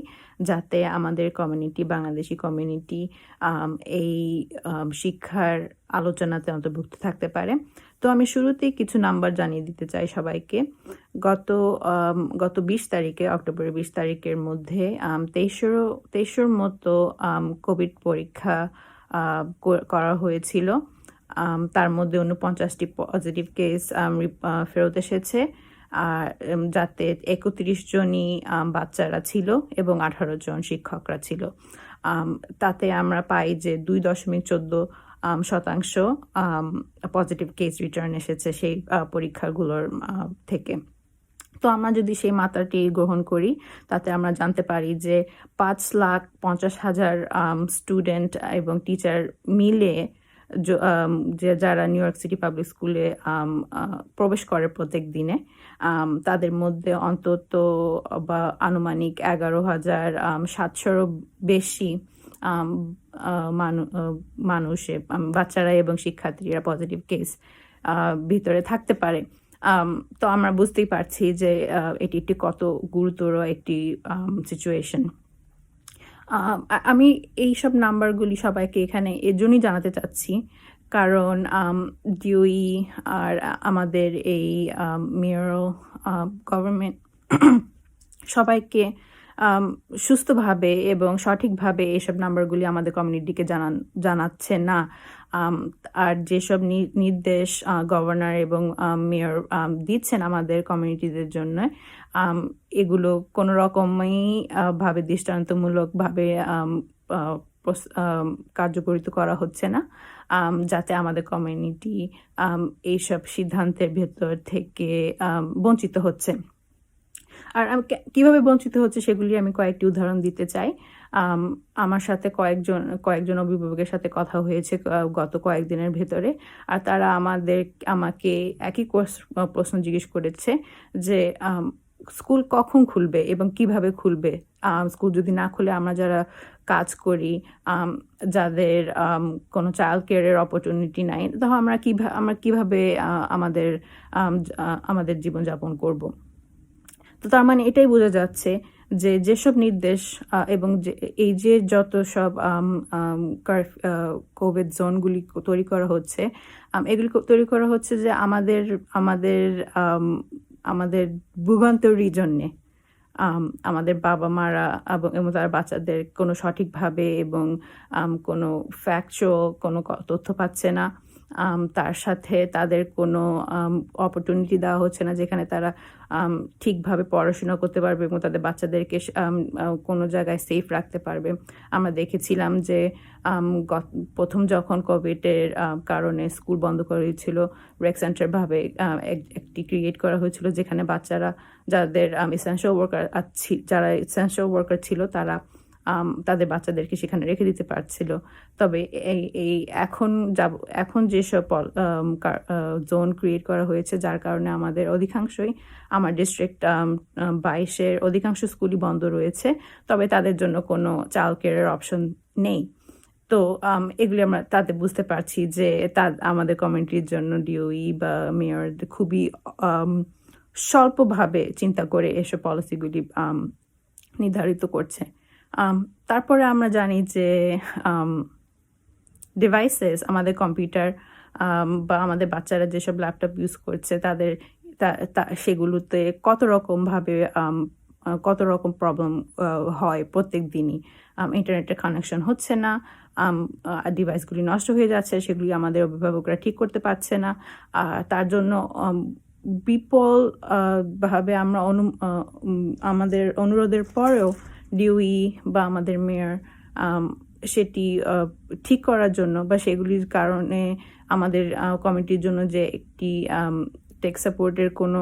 S: যাতে আমাদের কমিউনিটি, বাংলাদেশি কমিউনিটি এই শিক্ষার আলোচনাতে অন্তর্ভুক্ত থাকতে পারে। তো আমি শুরুতেই কিছু নাম্বার জানিয়ে দিতে চাই সবাইকে। গত 20 তারিখে, অক্টোবরের 20 তারিখের মধ্যে 2300 মতো কোভিড পরীক্ষা করা হয়েছিল। তার মধ্যে 49টি পজিটিভ কেস ফেরত এসেছে, আর যাতে 31 জনই বাচ্চারা ছিল এবং 18 জন শিক্ষকরা ছিল। তাতে আমরা পাই যে 2.14% পজিটিভ কেস রিটার্ন এসেছে সেই পরীক্ষাগুলোর থেকে। তো আমরা যদি সেই মাত্রাটি গ্রহণ করি, তাতে আমরা জানতে পারি যে 5,50,000 স্টুডেন্ট এবং টিচার মিলে যারা নিউ ইয়র্ক সিটি পাবলিক স্কুলে প্রবেশ করে প্রত্যেক দিনে, তাদের মধ্যে অন্তত বা আনুমানিক 11,700 বেশি মানুষ, বাচ্চারা এবং শিক্ষার্থীরা পজিটিভ কেস ভিতরে থাকতে পারে। তো আমরা বুঝতেই পারছি যে এটি একটি কত গুরুতর একটি সিচুয়েশন। আমি এইসব নাম্বারগুলি সবাইকে এখানে এর জন্যই জানাতে চাচ্ছি, কারণ ডিওই আর আমাদের এই মেয়রাল গভর্নমেন্ট সবাইকে সুস্থভাবে এবং সঠিকভাবে এইসব নাম্বারগুলি আমাদের কমিউনিটিকে জানাচ্ছে না। আর যেসব নির্দেশ গভর্নর এবং মেয়র দিচ্ছেন আমাদের কমিউনিটিদের জন্য, এগুলো কোনো রকমই ভাবে দৃষ্টান্তমূলকভাবে কার্যকরিত করা হচ্ছে না, যাতে আমাদের কমিউনিটি এইসব সিদ্ধান্তের ভেতর থেকে বঞ্চিত হচ্ছে। আর কিভাবে বঞ্চিত হচ্ছে সেগুলি আমি কয়েকটি উদাহরণ দিতে চাই। আমার সাথে কয়েকজন অভিভাবকের সাথে কথা হয়েছে গত কয়েকদিনের ভেতরে, আর তারা আমাকে একই প্রশ্ন জিজ্ঞেস করেছে যে স্কুল কখন খুলবে এবং কিভাবে খুলবে। স্কুল যদি না খুলে আমরা যারা কাজ করি, যাদের কোনো চাইল্ড কেয়ারের অপরচুনিটি নাই, তখন আমরা কিভাবে আমাদের জীবনযাপন করব। তো তার মানে এটাই বোঝা যাচ্ছে যে যেসব নির্দেশ এবং এই যে যত সব কোভিড জোনগুলি তৈরি করা হচ্ছে, এগুলি তৈরি করা হচ্ছে যে আমাদের ভোগান্তির জন্যে আমাদের বাবা মারা এবং তার বাচ্চাদের কোনো সঠিকভাবে এবং কোনো ফ্যাকচুয়াল কোনো তথ্য পাচ্ছে না। তার সাথে তাদের কোনো অপরচুনিটি দেওয়া হচ্ছে না যেখানে তারা ঠিকভাবে পড়াশোনা করতে পারবে এবং তাদের বাচ্চাদেরকে কোনো জায়গায় সেফ রাখতে পারবে। আমরা দেখেছিলাম যে প্রথম যখন কোভিডের কারণে স্কুল বন্ধ করা হয়েছিল, রেক সেন্টারভাবে একটি ক্রিয়েট করা হয়েছিল যেখানে বাচ্চারা যারা এসেনশিয়াল ওয়ার্কার ছিল তারা তাদের বাচ্চাদেরকে সেখানে রেখে দিতে পারছিল। তবে এই এখন যেসব জোন ক্রিয়েট করা হয়েছে, যার কারণে আমাদের অধিকাংশই, আমার ডিস্ট্রিক্ট 22-এর অধিকাংশ স্কুলই বন্ধ রয়েছে, তবে তাদের জন্য কোনো চাইল্ড কেয়ারের অপশন নেই। তো এগুলি আমরা তাতে বুঝতে পারছি যে আমাদের কমিউনিটির জন্য ডিওই বা মেয়র খুবই স্বল্পভাবে চিন্তা করে এসব পলিসিগুলি নির্ধারিত করছে। তারপরে আমরা জানি যে ডিভাইসেস, আমাদের কম্পিউটার বা আমাদের বাচ্চারা যেসব ল্যাপটপ ইউজ করছে তাদের সেগুলোতে কত রকম প্রবলেম হয় প্রত্যেক দিনই। ইন্টারনেটের কানেকশন হচ্ছে না, ডিভাইসগুলি নষ্ট হয়ে যাচ্ছে, সেগুলি আমাদের অভিভাবকরা ঠিক করতে পারছে না। তার জন্য বিপুল ভাবে আমরা আমাদের অনুরোধের পরেও ডিওই বা আমাদের মেয়র সেটি ঠিক করার জন্য বা সেগুলির কারণে আমাদের কমিটির জন্য যে একটি টেক সাপোর্টের কোনো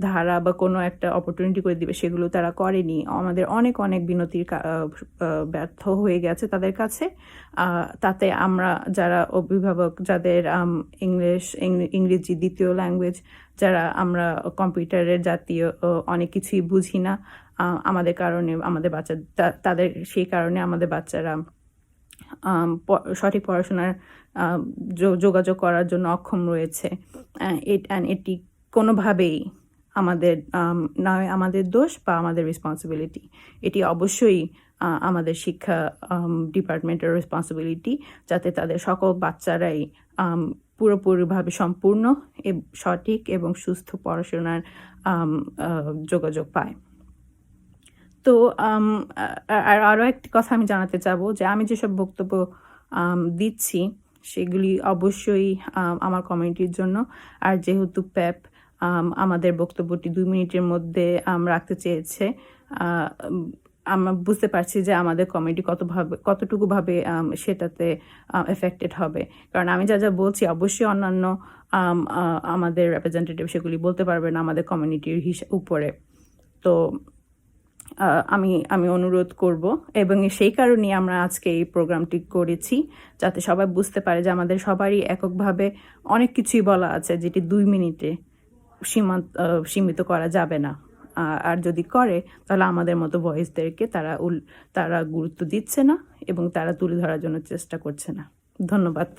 S: ধারা বা কোনো একটা অপরচুনিটি করে দিবে, সেগুলো তারা করেনি। আমাদের অনেক বিনতির ব্যর্থ হয়ে গেছে তাদের কাছে। তাতে আমরা যারা অভিভাবক, যাদের ইংরেজি দ্বিতীয় ল্যাঙ্গুয়েজ, যারা আমরা কম্পিউটারের জাতীয় অনেক কিছুই বুঝি না, আমাদের কারণে আমাদের সেই কারণে আমাদের বাচ্চারা সঠিক পড়াশোনার যোগাযোগ করার জন্য অক্ষম রয়েছে। এটি কোনোভাবেই আমাদের নয় আমাদের দোষ বা আমাদের রেসপন্সিবিলিটি। এটি অবশ্যই আমাদের শিক্ষা ডিপার্টমেন্টের রেসপন্সিবিলিটি, যাতে তাদের সকল বাচ্চারাই পুরোপুরিভাবে সম্পূর্ণ সঠিক এবং সুস্থ পড়াশোনার যোগাযোগ পায়। তো আরও একটি কথা আমি জানাতে চাবো যে আমি যেসব বক্তব্য দিচ্ছি সেগুলি অবশ্যই আমার কমিউনিটির জন্য। আর যেহেতু প্যাপ আমাদের বক্তব্যটি 2 মিনিটের মধ্যে রাখতে চেয়েছে, আমরা বুঝতে পারছি যে আমাদের কমিউনিটি কতটুকুভাবে সেটাতে এফেক্টেড হবে। কারণ আমি যা যা বলছি অবশ্যই অন্যান্য আমাদের রিপ্রেজেন্টেটিভ সেগুলি বলতে পারবেন আমাদের কমিউনিটির উপরে। তো আমি অনুরোধ করব, এবং সেই কারণেই আমরা আজকে এই প্রোগ্রামটি করেছি, যাতে সবাই বুঝতে পারে যে আমাদের সবারই এককভাবে অনেক কিছুই বলা আছে, যেটি 2 মিনিটে সীমিত করা যাবে না। আর যদি করে তাহলে আমাদের মতো ভয়েসদেরকে তারা গুরুত্ব দিচ্ছে না এবং তারা তুলে ধরার জন্য চেষ্টা করছে না। ধন্যবাদ।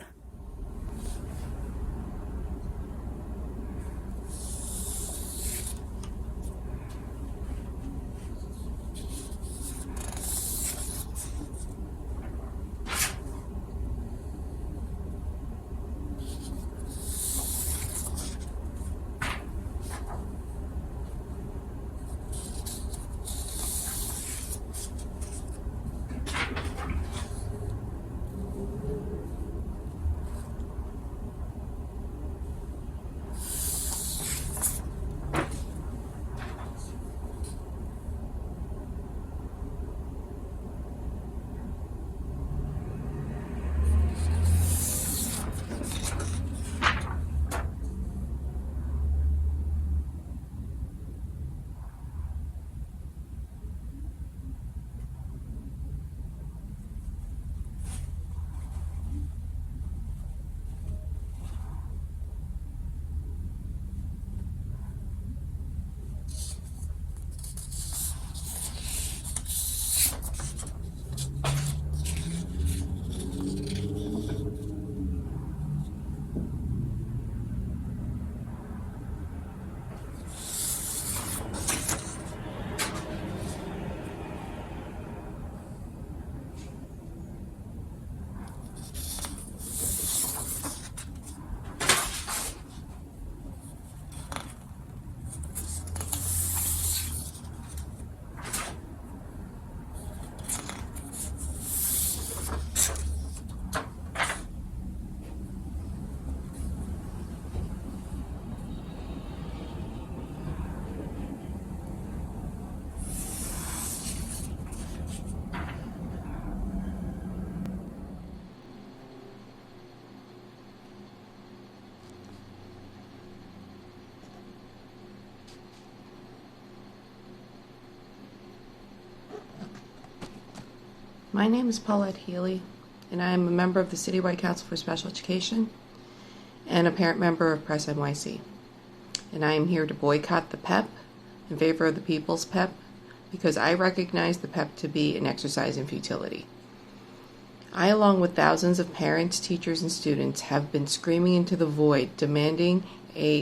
T: My name is Paulette Healy, and I am a member of the Citywide Council for Special Education and a parent member of Press NYC. And I am here to boycott the PEP in favor of the People's PEP, because I recognize the PEP to be an exercise in futility. I, along with thousands of parents, teachers, and students, have been screaming into the void, demanding a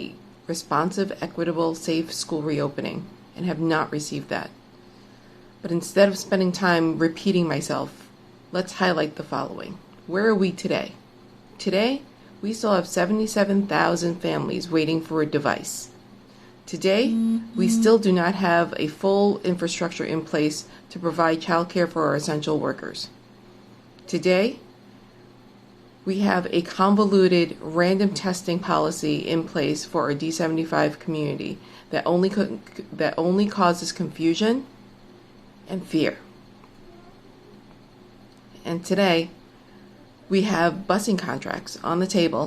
T: responsive, equitable, safe school reopening, and have not received that. But instead of spending time repeating myself, let's highlight the following. Where are we today? Today, we still have 77,000 families waiting for a device. Today, we still do not have a full infrastructure in place to provide childcare for our essential workers. Today, we have a convoluted random testing policy in place for our D75 community that only causes confusion and fear. And today, we have busing contracts on the table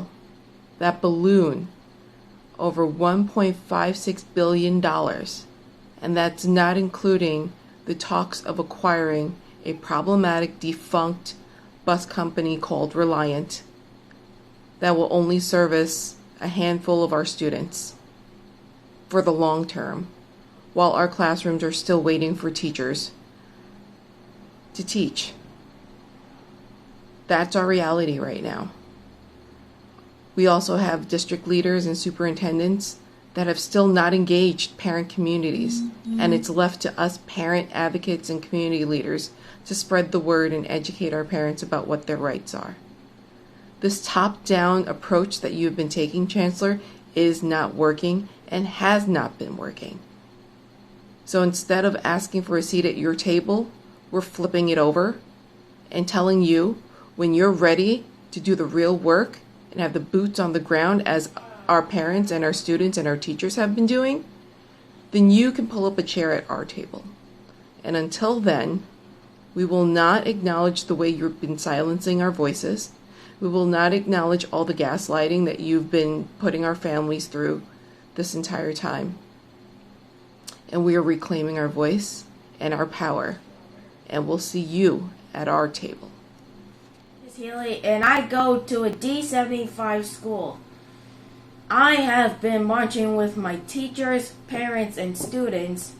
T: that balloon over $1.56 billion, and that's not including the talks of acquiring a problematic defunct bus company called Reliant that will only service a handful of our students for the long term, while our classrooms are still waiting for teachers to teach. That's our reality right now. We also have district leaders and superintendents that have still not engaged parent communities, and it's left to us parent advocates and community leaders to spread the word and educate our parents about what their rights are. This top-down approach that you've been taking, Chancellor, is not working and has not been working. So instead of asking for a seat at your table, we're flipping it over and telling you when you're ready to do the real work and have the boots on the ground as our parents and our students and our teachers have been doing, then you can pull up a chair at our table. And until then, we will not acknowledge the way you've been silencing our voices. We will not acknowledge all the gaslighting that you've been putting our families through this entire time. And we are reclaiming our voice and our power. And we'll see you at our table.
U: Ms. Healy, and I go to a D75 school. I have been marching with my teachers, parents, and students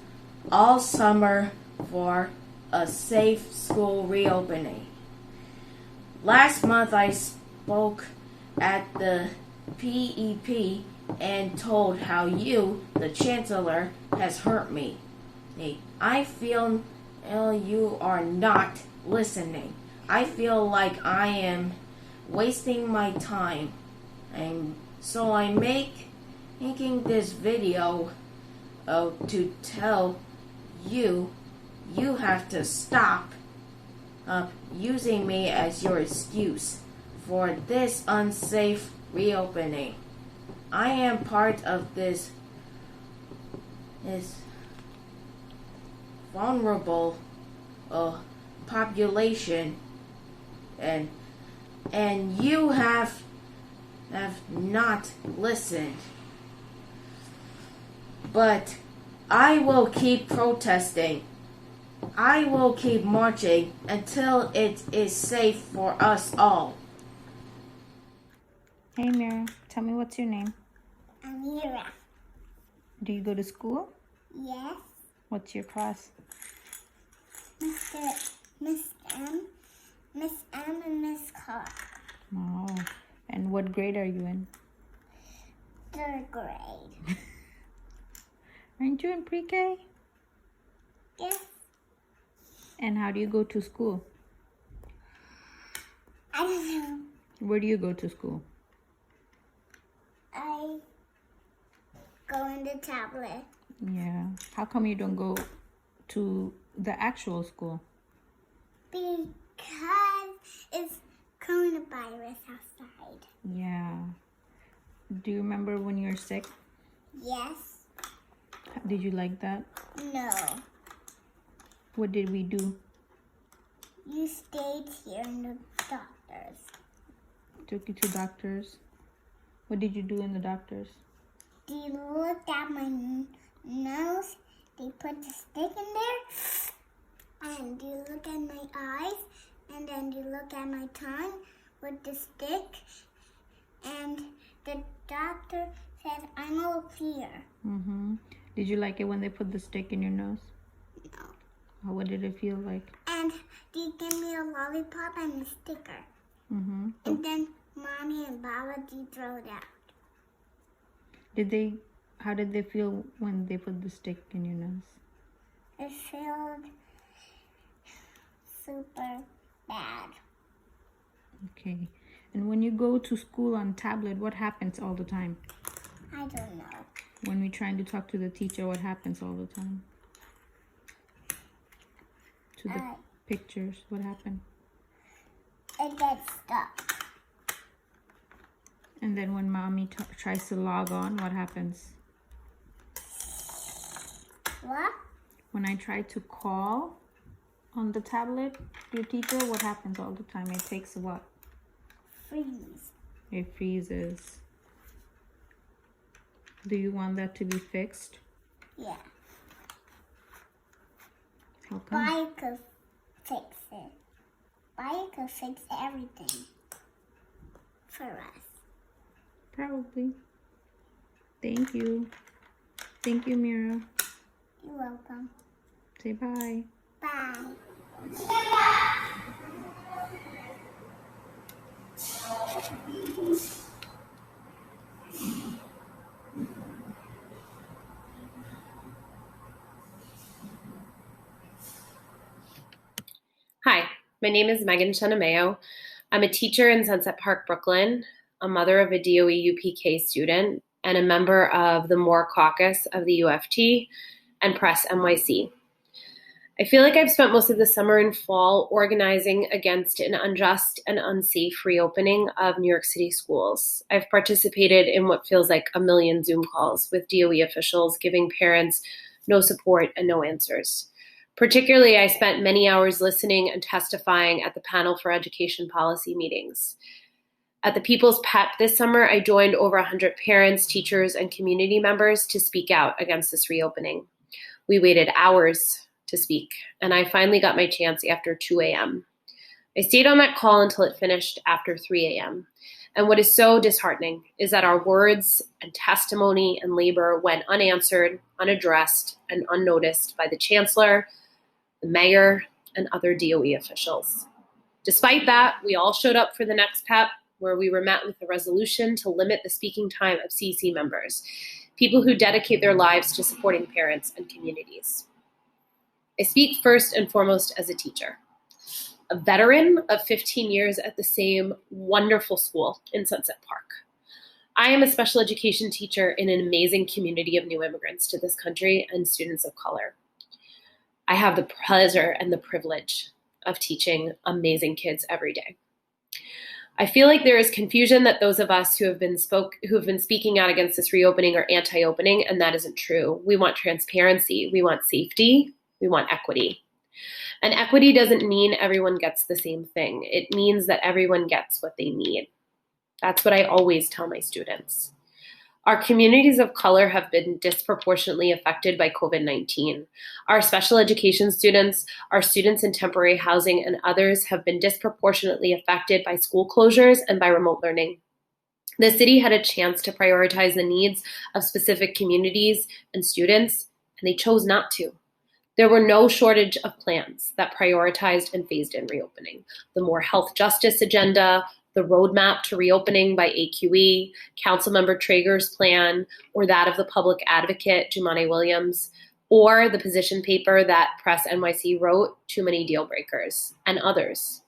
U: all summer for a safe school reopening. Last month I spoke at the PEP and told how you, the Chancellor, has hurt me. I feel you are not listening. I feel like I am wasting my time. And so I'm making this video to tell you have to stop using me as your excuse for this unsafe reopening. I am part of this vulnerable population, and you have not listened. But I will keep protesting. I will keep marching until it is safe for us all.
S: Hey Mira, tell me what's your name?
V: Amira.
S: Do you go to school?
V: Yes.
S: What's your class?
V: Miss M, and Miss Clark.
S: Oh, and what grade are you in?
V: 3rd grade.
S: Aren't you in pre-K?
V: Yes.
S: And how do you go to school?
V: I don't know.
S: Where do you go to school?
V: I go in the tablet.
S: Yeah. How come you don't go to the actual school?
V: Because it's coronavirus outside.
S: Yeah. Do you remember when you were sick?
V: Yes.
S: Did you like that?
V: No.
S: What did we do?
V: You stayed here in the doctors.
S: Took you to doctors. What did you do in the doctors?
V: They looked at my nose. They put the stick in there. And they look at my eyes. And then they look at my tongue with the stick. And the doctor said, I'm all clear.
S: Mm-hmm. Did you like it when they put the stick in your nose?
V: No.
S: What did it feel like?
V: And they gave me a lollipop and a sticker.
S: Mm-hmm.
V: And then Mommy and Baba, they throw it out.
S: How did they feel when they put the stick in your nose?
V: It felt super bad.
S: Okay. And when you go to school on tablet, what happens all the time?
V: I don't know.
S: When we're trying to talk to the teacher, what happens all the time? To the pictures, what happened?
V: It gets stuck.
S: And then when mommy tries to log on, what happens?
V: What?
S: When I try to call on the tablet, your teacher, what happens all the time? It takes what?
V: Freeze.
S: It freezes. Do you want that to be fixed?
V: Yeah.
S: How come?
V: Bye could fix it. Bye could fix everything for us.
S: Probably. Thank you. Thank you, Mira.
V: You're welcome.
S: Say bye.
V: Bye.
A: My name is Megan Shenameo. I'm a teacher in Sunset Park, Brooklyn, a mother of a DOE UPK student, and a member of the Moore Caucus of the UFT and Press NYC. I feel like I've spent most of the summer and fall organizing against an unjust and unsafe reopening of New York City schools. I've participated in what feels like a million Zoom calls with DOE officials giving parents no support and no answers. Particularly, I spent many hours listening and testifying at the Panel for Education Policy meetings. At the People's PEP this summer, I joined over 100 parents, teachers, and community members to speak out against this reopening. We waited hours to speak, and I finally got my chance after 2 a.m. I stayed on that call until it finished after 3 a.m. And what is so disheartening is that our words and testimony and labor went unanswered, unaddressed, and unnoticed by the Chancellor, the Mayor, and other DOE officials. Despite that, we all showed up for the next PEP, where we were met with a resolution to limit the speaking time of CC members, people who dedicate their lives to supporting parents and communities. I speak first and foremost as a teacher, a veteran of 15 years at the same wonderful school in Sunset Park. I am a special education teacher in an amazing community of new immigrants to this country and students of color. I have the pleasure and the privilege of teaching amazing kids every day. I feel like there is confusion that those of us who have been speaking out against this reopening are anti-opening, and that isn't true. We want transparency, we want safety, we want equity. And equity doesn't mean everyone gets the same thing. It means that everyone gets what they need. That's what I always tell my students. Our communities of color have been disproportionately affected by COVID-19. Our special education students, our students in temporary housing, and others have been disproportionately affected by school closures and by remote learning. The city had a chance to prioritize the needs of specific communities and students, and they chose not to. There were no shortage of plans that prioritized and phased in reopening. The more health justice agenda, the roadmap to reopening by AQE, Councilmember Traeger's plan, or that of the public advocate, Jumaane Williams, or the position paper that Press NYC wrote, Too Many Deal Breakers, and others.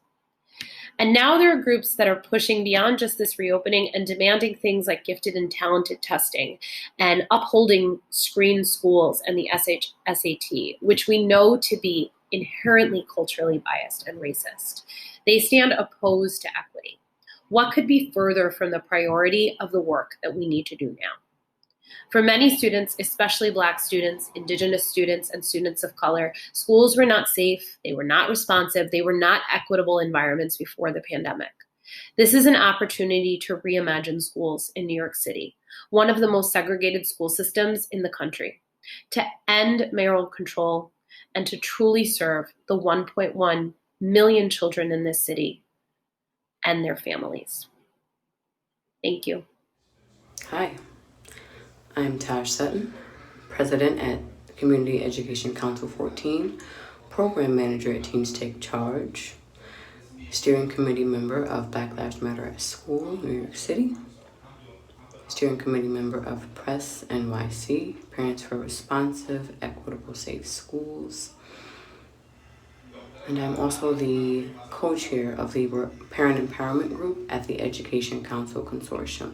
A: And now there are groups that are pushing beyond just this reopening and demanding things like gifted and talented testing and upholding screen schools and the SAT, which we know to be inherently culturally biased and racist. They stand opposed to equity. What could be further from the priority of the work that we need to do now? For many students, especially Black students, Indigenous students, and students of color, schools were not safe, they were not responsive, they were not equitable environments before the pandemic. This is an opportunity to reimagine schools in New York City, one of the most segregated school systems in the country, to end mayoral control and to truly serve the 1.1 million children in this city and their families. Thank you.
B: Hi. I'm Tash Sutton, President at Community Education Council 14, Program Manager at Teens Take Charge, Steering Committee member of Black Lives Matter at School, New York City, Steering Committee member of Press NYC, Parents for Responsive, Equitable, Safe Schools, and I'm also the co-chair of the Parent Empowerment Group at the Education Council Consortium.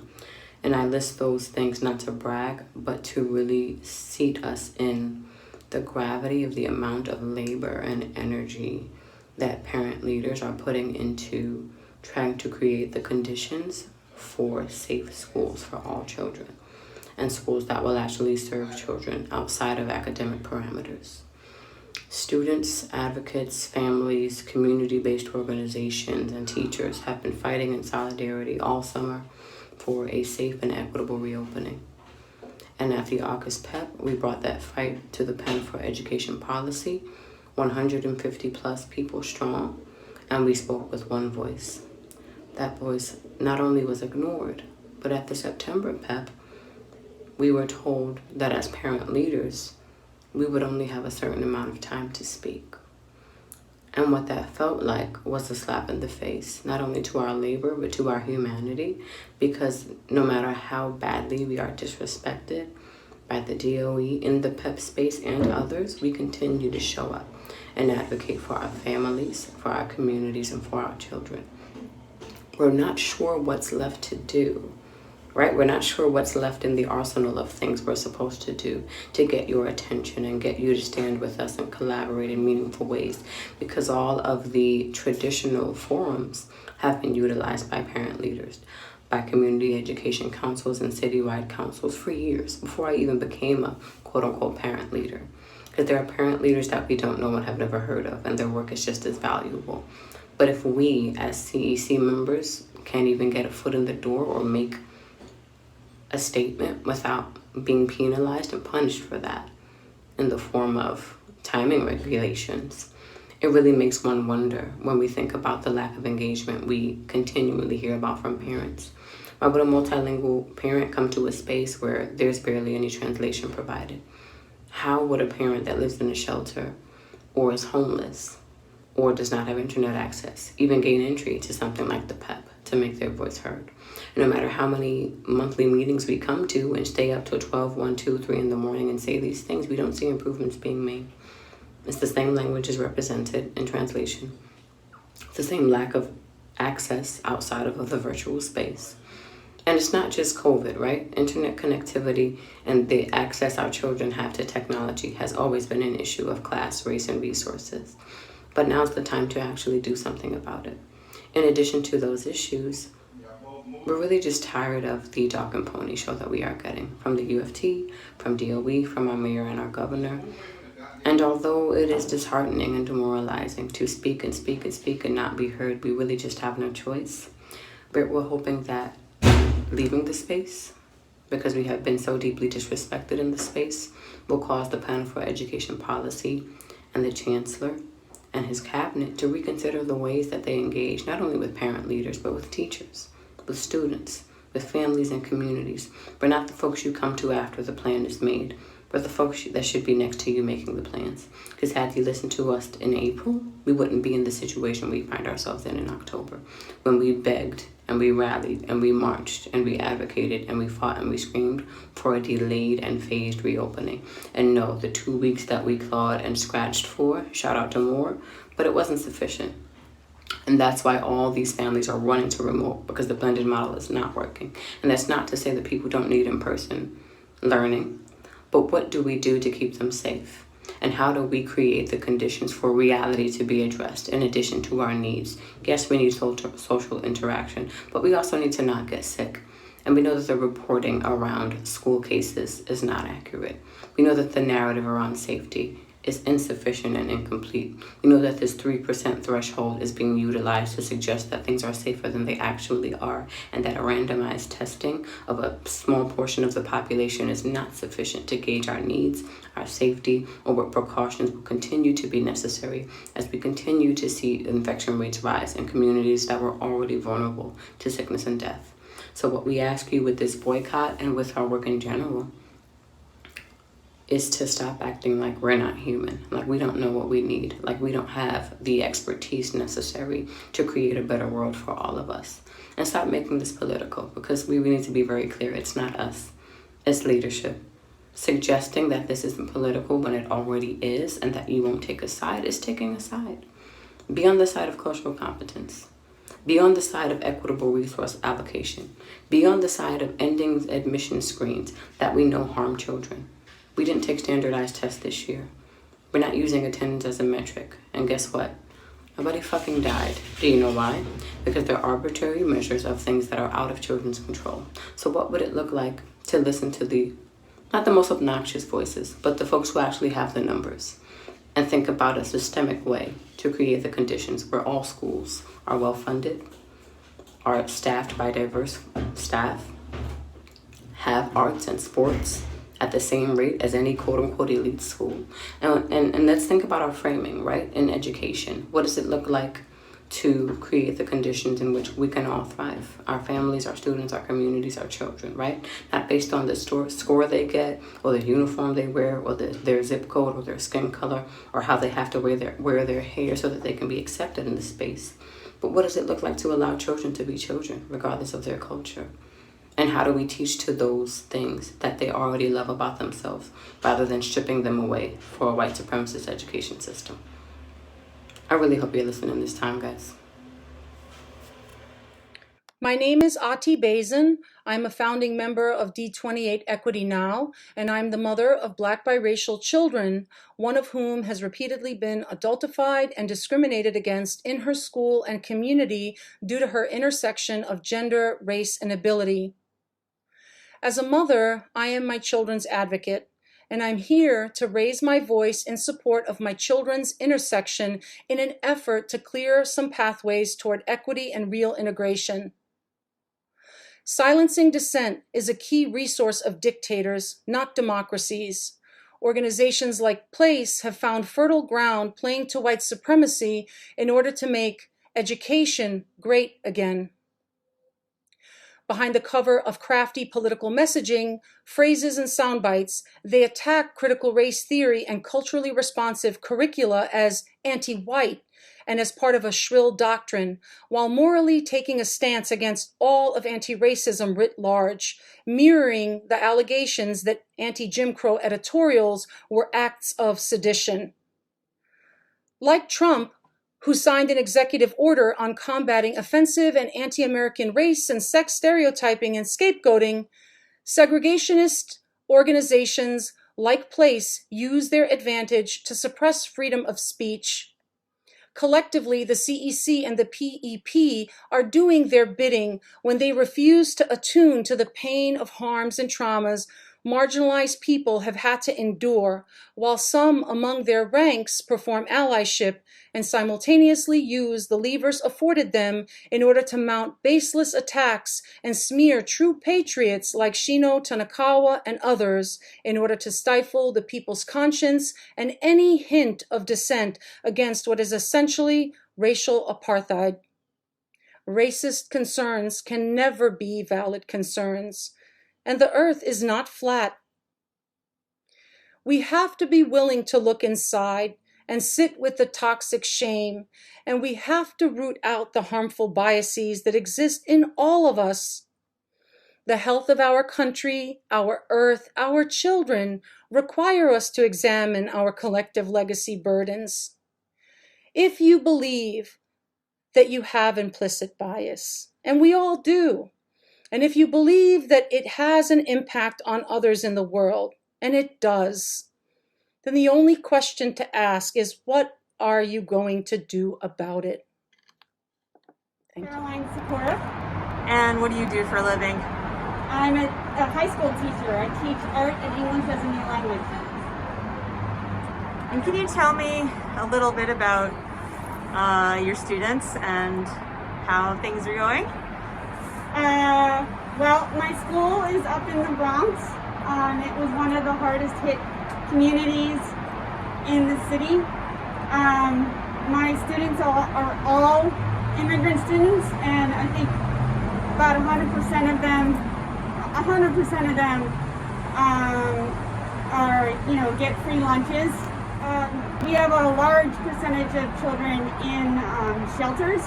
B: And I list those things not to brag, but to really seat us in the gravity of the amount of labor and energy that parent leaders are putting into trying to create the conditions for safe schools for all children and schools that will actually serve children outside of academic parameters. Students, advocates, families, community-based organizations, and teachers have been fighting in solidarity all summer for a safe and equitable reopening. And at the August PEP, we brought that fight to the pen for education policy, 150 plus people strong, and we spoke with one voice. That voice not only was ignored, but at the September PEP, we were told that as parent leaders, we would only have a certain amount of time to speak. And what that felt like was a slap in the face, not only to our labor, but to our humanity, because no matter how badly we are disrespected by the DOE in the PEP space and others, we continue to show up. and advocate for our families, for our communities, and for our children. We're not sure what's left to do, right? We're not sure what's left in the arsenal of things we're supposed to do to get your attention and get you to stand with us and collaborate in meaningful ways, because all of the traditional forums have been utilized by parent leaders, by community education councils and citywide councils for years, before I even became a quote-unquote parent leader. Because there are parent leaders that we don't know and have never heard of, and their work is just as valuable. But if we, as CEC members, can't even get a foot in the door or make a statement without being penalized and punished for that in the form of timing regulations, it really makes one wonder when we think about the lack of engagement we continually hear about from parents. Why would a multilingual parent come to a space where there's barely any translation provided? How would a parent that lives in a shelter or is homeless or does not have internet access even gain entry to something like the PEP to make their voice heard? No matter how many monthly meetings we come to and stay up till 12, 1, 2, 3 in the morning and say these things, we don't see improvements being made. It's the same language is represented in translation. It's the same lack of access outside of the virtual space. And it's not just COVID, right? Internet connectivity and the access our children have to technology has always been an issue of class, race, and resources. But now's the time to actually do something about it. In addition to those issues, we're really just tired of the dog and pony show that we are getting from the UFT, from DOE, from our mayor and our governor. And although it is disheartening and demoralizing to speak and speak and speak and not be heard, we really just have no choice. But we're hoping that leaving the space, because we have been so deeply disrespected in the space, will cause the panel for education policy and the chancellor and his cabinet to reconsider the ways that they engage, not only with parent leaders, but with teachers, with students, with families and communities. We're not the folks you come to after the plan is made. We're the folks that should be next to you making the plans. Because had you listened to us in April, we wouldn't be in the situation we find ourselves in October, when we begged and we rallied and we marched and we advocated and we fought and we screamed for a delayed and phased reopening. And no, the 2 weeks that we clawed and scratched for, shout out to Moore, but it wasn't sufficient. And that's why all these families are running to remote, because the blended model is not working. And that's not to say that people don't need in-person learning, but what do we do to keep them safe? And how do we create the conditions for reality to be addressed in addition to our needs? Yes, we need social interaction, but we also need to not get sick. And we know that the reporting around school cases is not accurate. We know that the narrative around safety is insufficient and incomplete. We know that this 3% threshold is being utilized to suggest that things are safer than they actually are, and that a randomized testing of a small portion of the population is not sufficient to gauge our needs, our safety, or what precautions will continue to be necessary as we continue to see infection rates rise in communities that were already vulnerable to sickness and death. So what we ask you with this boycott and with our work in general is to stop acting like we're not human, like we don't know what we need, like we don't have the expertise necessary to create a better world for all of us. And stop making this political, because we need to be very clear, it's not us, it's leadership. Suggesting that this isn't political when it already is and that you won't take a side is taking a side. Be on the side of cultural competence. Be on the side of equitable resource allocation. Be on the side of ending admission screens that we know harm children. We didn't take standardized tests this year. We're not using attendance as a metric. And guess what? Nobody fucking died. Do you know why? Because they're arbitrary measures of things that are out of children's control. So what would it look like to listen to not the most obnoxious voices, but the folks who actually have the numbers, and think about a systemic way to create the conditions where all schools are well-funded, are staffed by diverse staff, have arts and sports at the same rate as any quote-unquote elite school. And let's think about our framing, right, in education. What does it look like to create the conditions in which we can all thrive? Our families, our students, our communities, our children, right? Not based on the score they get, or the uniform they wear, or their zip code, or their skin color, or how they have to wear their hair so that they can be accepted in the space. But what does it look like to allow children to be children, regardless of their culture? And how do we teach to those things that they already love about themselves, rather than stripping them away for a white supremacist education system? I really hope you're listening this time, guys.
K: My name is Ati Bazin. I'm a founding member of D28 Equity Now, and I'm the mother of Black biracial children, one of whom has repeatedly been adultified and discriminated against in her school and community due to her intersection of gender, race, and ability. As a mother, I am my children's advocate, and I'm here to raise my voice in support of my children's intersection in an effort to clear some pathways toward equity and real integration. Silencing dissent is a key resource of dictators, not democracies. Organizations like PLACE have found fertile ground playing to white supremacy in order to make education great again. Behind the cover of crafty political messaging, phrases, and sound bites, they attack critical race theory and culturally responsive curricula as anti-white and as part of a shrill doctrine, while morally taking a stance against all of anti-racism writ large, mirroring the allegations that anti-Jim Crow editorials were acts of sedition. Like Trump, who signed an executive order on combating offensive and anti-American race and sex stereotyping and scapegoating, segregationist organizations like PLACE use their advantage to suppress freedom of speech. Collectively, the CEC and the PEP are doing their bidding when they refuse to attune to the pain of harms and traumas marginalized people have had to endure, while some among their ranks perform allyship and simultaneously use the levers afforded them in order to mount baseless attacks and smear true patriots like Shino Tanakawa and others in order to stifle the people's conscience and any hint of dissent against what is essentially racial apartheid. Racist concerns can never be valid concerns, and the earth is not flat. We have to be willing to look inside and sit with the toxic shame, and we have to root out the harmful biases that exist in all of us. The health of our country, our earth, our children require us to examine our collective legacy burdens. If you believe that you have implicit bias, and we all do, and if you believe that it has an impact on others in the world, and it does, then the only question to ask is, what are you going to do about it? Thank
C: Caroline Sikora.
D: And what do you do for a living?
C: I'm a high school teacher. I teach art and English as a new language.
D: And can you tell me a little bit about your students and how things are going?
C: Well, my school is up in the Bronx. It was one of the hardest hit communities in the city. My students are all immigrant students, and I think about 100% of them are, get free lunches. We have a large percentage of children in shelters.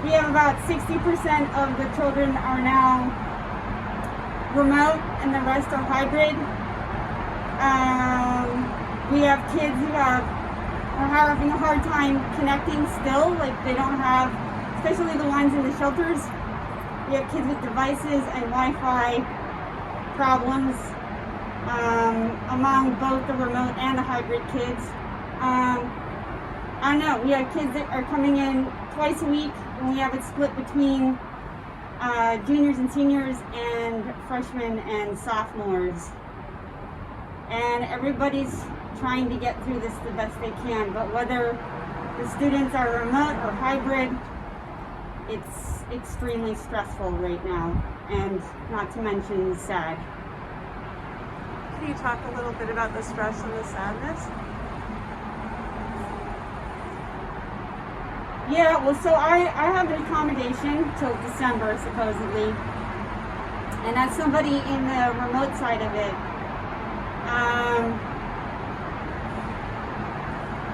C: We have about 60% of the children are now remote and the rest are hybrid. We have kids who are having a hard time connecting still, like they don't have, especially the ones in the shelters. We have kids with devices and Wi-Fi problems among both the remote and the hybrid kids. I don't know, we have kids that are coming in twice a week, and we have it split between juniors and seniors and freshmen and sophomores. And everybody's trying to get through this the best they can, but whether the students are remote or hybrid, it's extremely stressful right now, and not to mention sad.
D: Can you talk a little bit about the stress and the sadness?
C: Yeah, well, so I have an accommodation till December, supposedly. And as somebody in the remote side of it,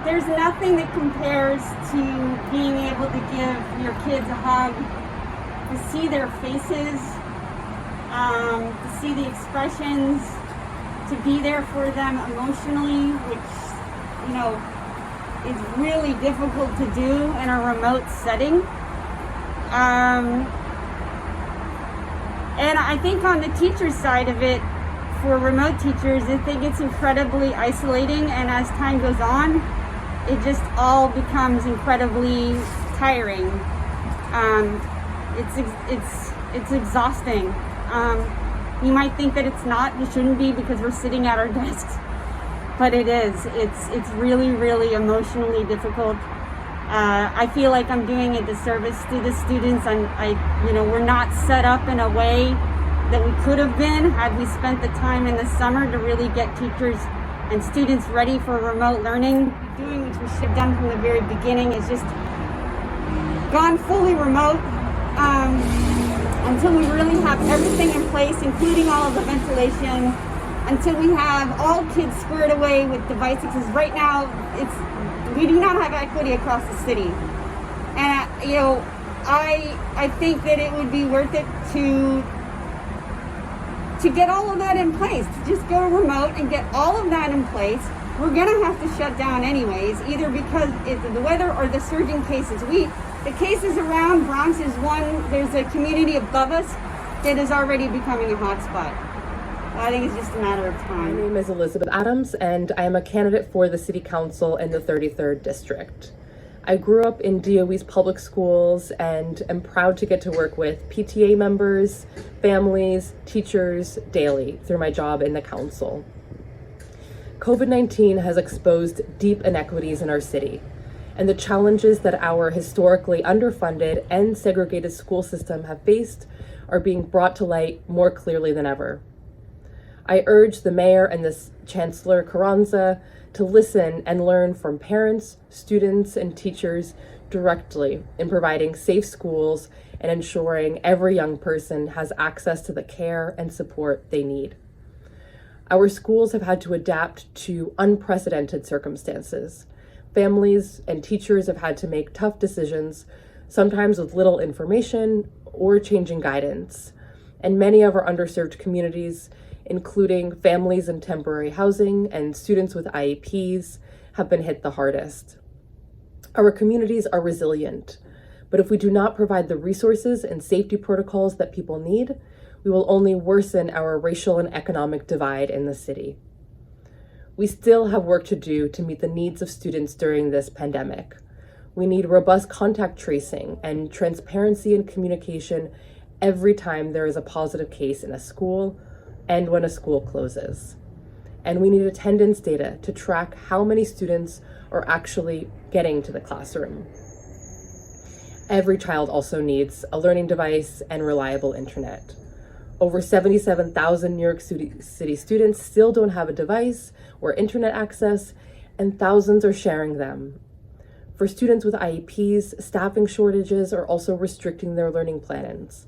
C: there's nothing that compares to being able to give your kids a hug, to see their faces, to see the expressions, to be there for them emotionally, which, is really difficult to do in a remote setting. And I think on the teacher side of it, for remote teachers, I think it's incredibly isolating, and as time goes on, it just all becomes incredibly tiring. It's exhausting. You might think that it's not, it shouldn't be, because we're sitting at our desks, but it is. It's really, really emotionally difficult. I feel like I'm doing a disservice to the students. We're not set up in a way that we could have been had we spent the time in the summer to really get teachers and students ready for remote learning. Doing which we should have done from the very beginning is just gone fully remote until we really have everything in place, including all of the ventilation, until we have all kids squared away with devices. Because right now, we do not have equity across the city. And, I think that it would be worth it to get all of that in place, to just go remote and get all of that in place. We're gonna have to shut down anyways, either because it's the weather or the surging cases. The cases around Bronx is one, there's a community above us that is already becoming a hotspot. I think it's just a matter of time.
E: My name is Elizabeth Adams, and I am a candidate for the City Council in the 33rd District. I grew up in DOE's public schools and am proud to get to work with PTA members, families, teachers daily through my job in the council. COVID-19 has exposed deep inequities in our city, and the challenges that our historically underfunded and segregated school system have faced are being brought to light more clearly than ever. I urge the mayor and the Chancellor Carranza to listen and learn from parents, students, and teachers directly in providing safe schools and ensuring every young person has access to the care and support they need. Our schools have had to adapt to unprecedented circumstances. Families and teachers have had to make tough decisions, sometimes with little information or changing guidance. And many of our underserved communities, including families in temporary housing and students with IEPs, have been hit the hardest. Our communities are resilient, but if we do not provide the resources and safety protocols that people need, we will only worsen our racial and economic divide in the city. We still have work to do to meet the needs of students during this pandemic. We need robust contact tracing and transparency in communication every time there is a positive case in a school and when a school closes. And we need attendance data to track how many students are actually getting to the classroom. Every child also needs a learning device and reliable internet. Over 77,000 New York City students still don't have a device or internet access, and thousands are sharing them. For students with IEPs, staffing shortages are also restricting their learning plans.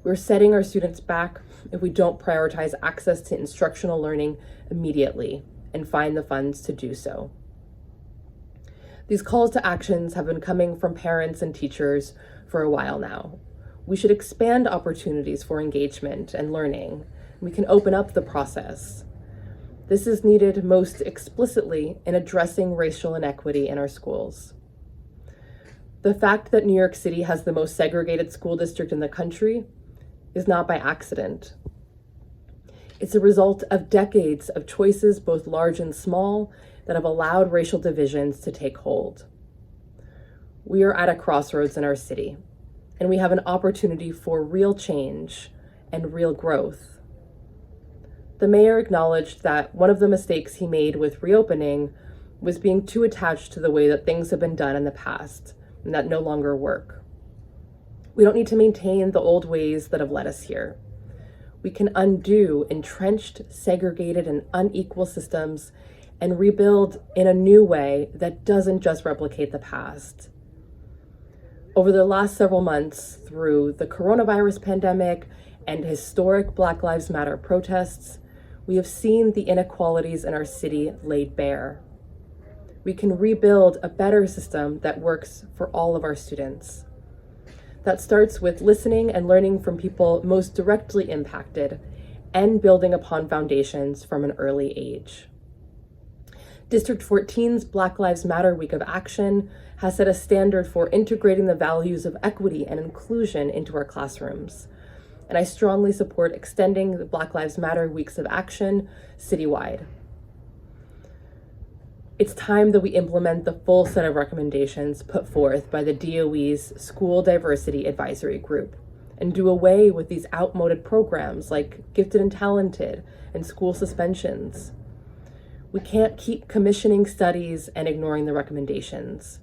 E: We're setting our students back if we don't prioritize access to instructional learning immediately and find the funds to do so. These calls to actions have been coming from parents and teachers for a while now. We should expand opportunities for engagement and learning. We can open up the process. This is needed most explicitly in addressing racial inequity in our schools. The fact that New York City has the most segregated school district in the country is not by accident. It's a result of decades of choices, both large and small, that have allowed racial divisions to take hold. We are at a crossroads in our city, and we have an opportunity for real change and real growth. The mayor acknowledged that one of the mistakes he made with reopening was being too attached to the way that things have been done in the past and that no longer work. We don't need to maintain the old ways that have led us here. We can undo entrenched, segregated, and unequal systems and rebuild in a new way that doesn't just replicate the past. Over the last several months, through the coronavirus pandemic and historic Black Lives Matter protests, we have seen the inequalities in our city laid bare. We can rebuild a better system that works for all of our students. That starts with listening and learning from people most directly impacted and building upon foundations from an early age. District 14's Black Lives Matter Week of Action has set a standard for integrating the values of equity and inclusion into our classrooms. And I strongly support extending the Black Lives Matter Weeks of Action citywide. It's time that we implement the full set of recommendations put forth by the DOE's School Diversity Advisory Group and do away with these outmoded programs like Gifted and Talented and school suspensions. We can't keep commissioning studies and ignoring the recommendations.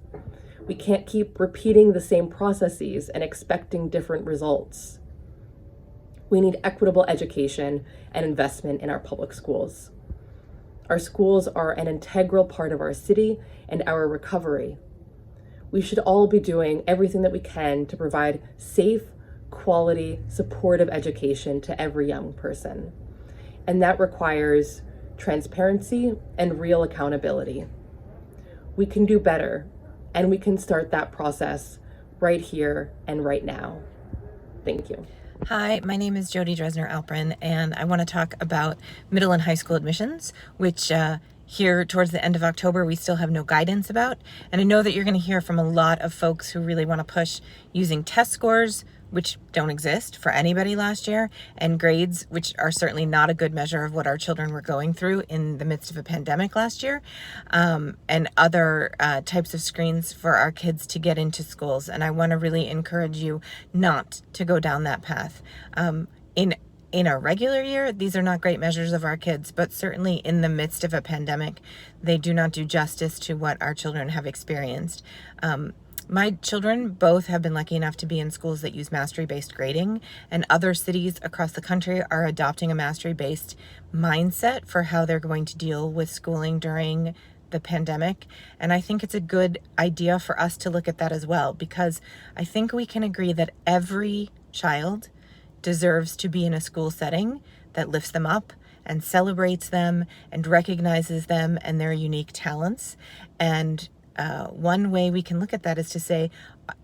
E: We can't keep repeating the same processes and expecting different results. We need equitable education and investment in our public schools. Our schools are an integral part of our city and our recovery. We should all be doing everything that we can to provide safe, quality, supportive education to every young person. And that requires transparency and real accountability. We can do better, and we can start that process right here and right now. Thank you.
G: Hi, my name is Jody Dresner-Alprin, and I want to talk about middle and high school admissions, which here towards the end of October we still have no guidance about. And I know that you're going to hear from a lot of folks who really want to push using test scores, which don't exist for anybody last year, and grades, which are certainly not a good measure of what our children were going through in the midst of a pandemic last year, and other types of screens for our kids to get into schools. And I want to really encourage you not to go down that path. In a regular year, these are not great measures of our kids, but certainly in the midst of a pandemic, they do not do justice to what our children have experienced. My children both have been lucky enough to be in schools that use mastery-based grading, and other cities across the country are adopting a mastery-based mindset for how they're going to deal with schooling during the pandemic. And I think it's a good idea for us to look at that as well, because I think we can agree that every child deserves to be in a school setting that lifts them up and celebrates them and recognizes them and their unique talents. And one way we can look at that is to say,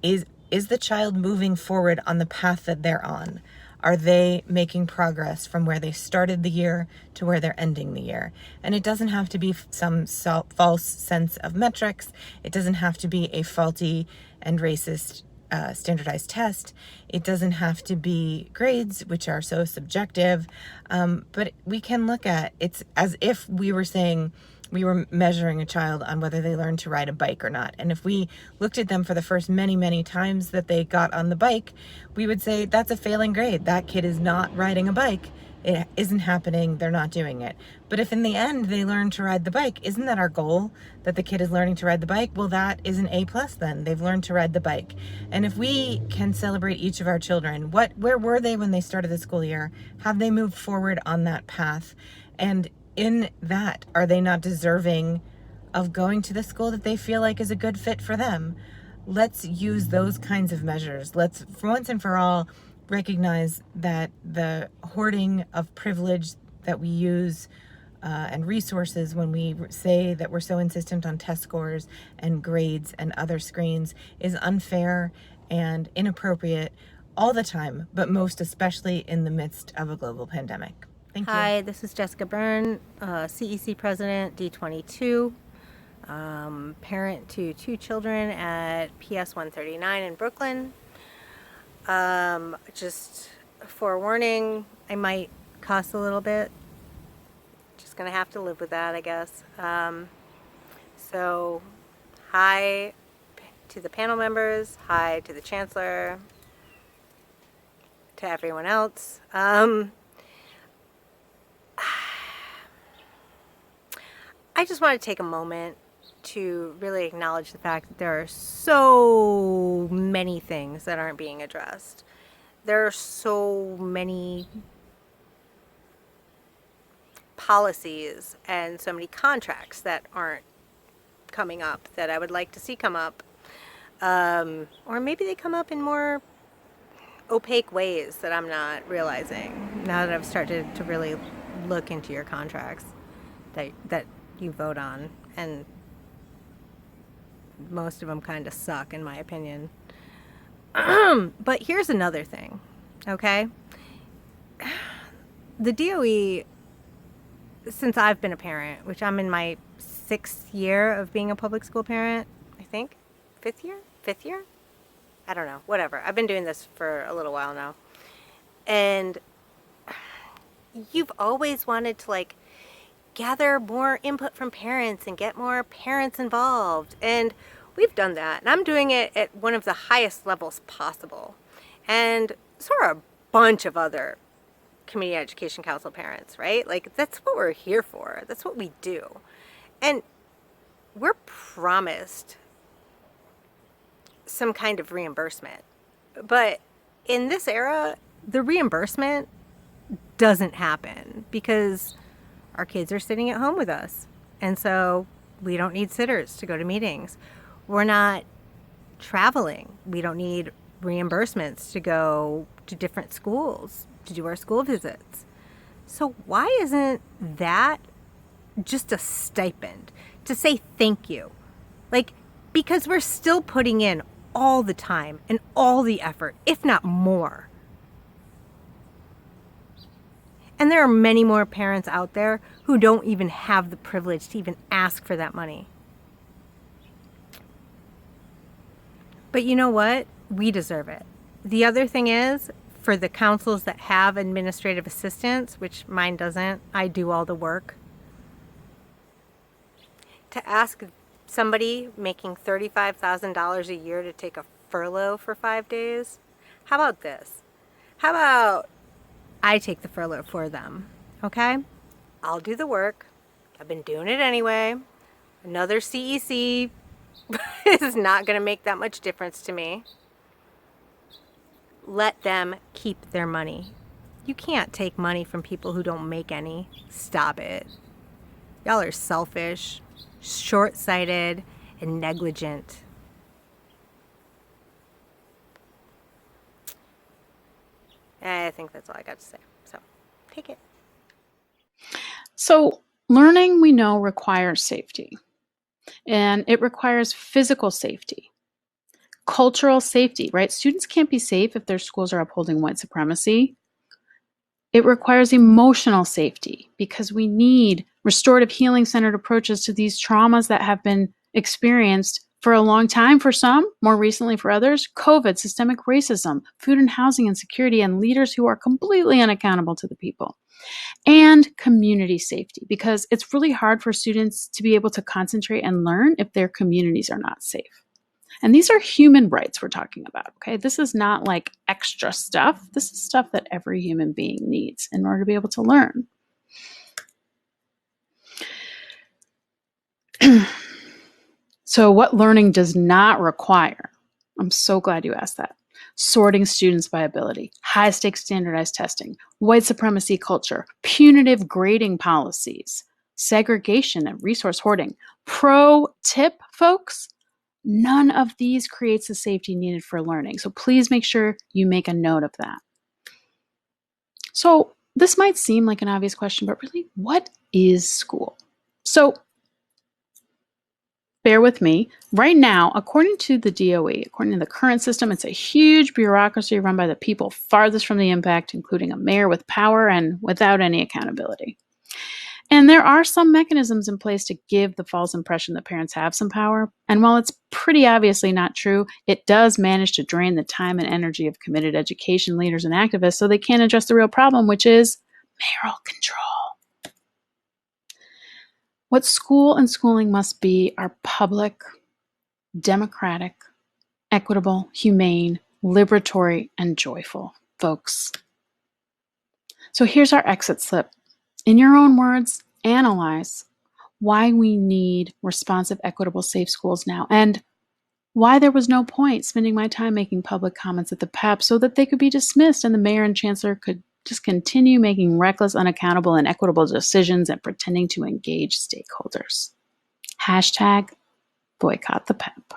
G: is the child moving forward on the path that they're on? Are they making progress from where they started the year to where they're ending the year? And it doesn't have to be some false sense of metrics. It doesn't have to be a faulty and racist standardized test. It doesn't have to be grades, which are so subjective. But we can look at it's as if we were saying, we were measuring a child on whether they learned to ride a bike or not. And if we looked at them for the first many, many times that they got on the bike, we would say that's a failing grade. That kid is not riding a bike. It isn't happening. They're not doing it. But if in the end they learn to ride the bike, isn't that our goal? That the kid is learning to ride the bike? Well, that is an A+ then. They've learned to ride the bike. And if we can celebrate each of our children, where were they when they started the school year? Have they moved forward on that path? And in that, are they not deserving of going to the school that they feel like is a good fit for them? Let's use those kinds of measures. Let's, for once and for all, recognize that the hoarding of privilege that we use and resources when we say that we're so insistent on test scores and grades and other screens is unfair and inappropriate all the time, but most especially in the midst of a global pandemic. Thank you.
H: Hi, this is Jessica Byrne, CEC President, D22, parent to 2 children at PS 139 in Brooklyn. Just forewarning, I might cuss a little bit. Just gonna have to live with that, I guess. So, hi to the panel members, hi to the Chancellor, to everyone else. I just want to take a moment to really acknowledge the fact that there are so many things that aren't being addressed. There are so many policies and so many contracts that aren't coming up that I would like to see come up. Or maybe they come up in more opaque ways that I'm not realizing now that I've started to really look into your contracts that you vote on, and most of them kind of suck in my opinion. But here's another thing, okay? The DOE, since I've been a parent, which I'm in my 6th year of being a public school parent, I think. 5th year? 5th year? I don't know. Whatever. I've been doing this for a little while now. And you've always wanted to like gather more input from parents and get more parents involved. And we've done that. And I'm doing it at one of the highest levels possible. And so are a bunch of other community education council parents, right? Like, that's what we're here for. That's what we do. And we're promised some kind of reimbursement. But in this era, the reimbursement doesn't happen because our kids are sitting at home with us. And so we don't need sitters to go to meetings. We're not traveling. We don't need reimbursements to go to different schools to do our school visits. So why isn't that just a stipend to say thank you? Like, because we're still putting in all the time and all the effort, if not more. And there are many more parents out there who don't even have the privilege to even ask for that money. But you know what? We deserve it. The other thing is, for the councils that have administrative assistants, which mine doesn't, I do all the work, to ask somebody making $35,000 a year to take a furlough for 5 days, how about this? How about I take the furlough for them, okay? I'll do the work. I've been doing it anyway. Another CEC is not going to make that much difference to me. Let them keep their money. You can't take money from people who don't make any. Stop it. Y'all are selfish, short-sighted, and negligent. I think that's all I got to say. So, take it.
O: So, learning, we know, requires safety. And it requires physical safety, cultural safety, right? Students can't be safe if their schools are upholding white supremacy. It requires emotional safety because we need restorative healing centered approaches to these traumas that have been experienced for a long time for some, more recently for others, COVID, systemic racism, food and housing insecurity, and leaders who are completely unaccountable to the people. And community safety, because it's really hard for students to be able to concentrate and learn if their communities are not safe. And these are human rights we're talking about, okay? This is not like extra stuff. This is stuff that every human being needs in order to be able to learn. So what learning does not require? I'm so glad you asked that. Sorting students by ability, high-stakes standardized testing, white supremacy culture, punitive grading policies, segregation and resource hoarding. Pro tip, folks, none of these creates the safety needed for learning. So please make sure you make a note of that. So this might seem like an obvious question, but really, what is school? So bear with me. Right now, according to the DOE, according to the current system, it's a huge bureaucracy run by the people farthest from the impact, including a mayor with power and without any accountability. And there are some mechanisms in place to give the false impression that parents have some power. And while it's pretty obviously not true, it does manage to drain the time and energy of committed education leaders and activists so they can't address the real problem, which is mayoral control. What school and schooling must be are public, democratic, equitable, humane, liberatory, and joyful, folks. So here's our exit slip. In your own words, analyze why we need responsive, equitable, safe schools now, and why there was no point spending my time making public comments at the PEP so that they could be dismissed and the mayor and chancellor could just continue making reckless, unaccountable, and inequitable decisions and pretending to engage stakeholders. #boycott the PEP.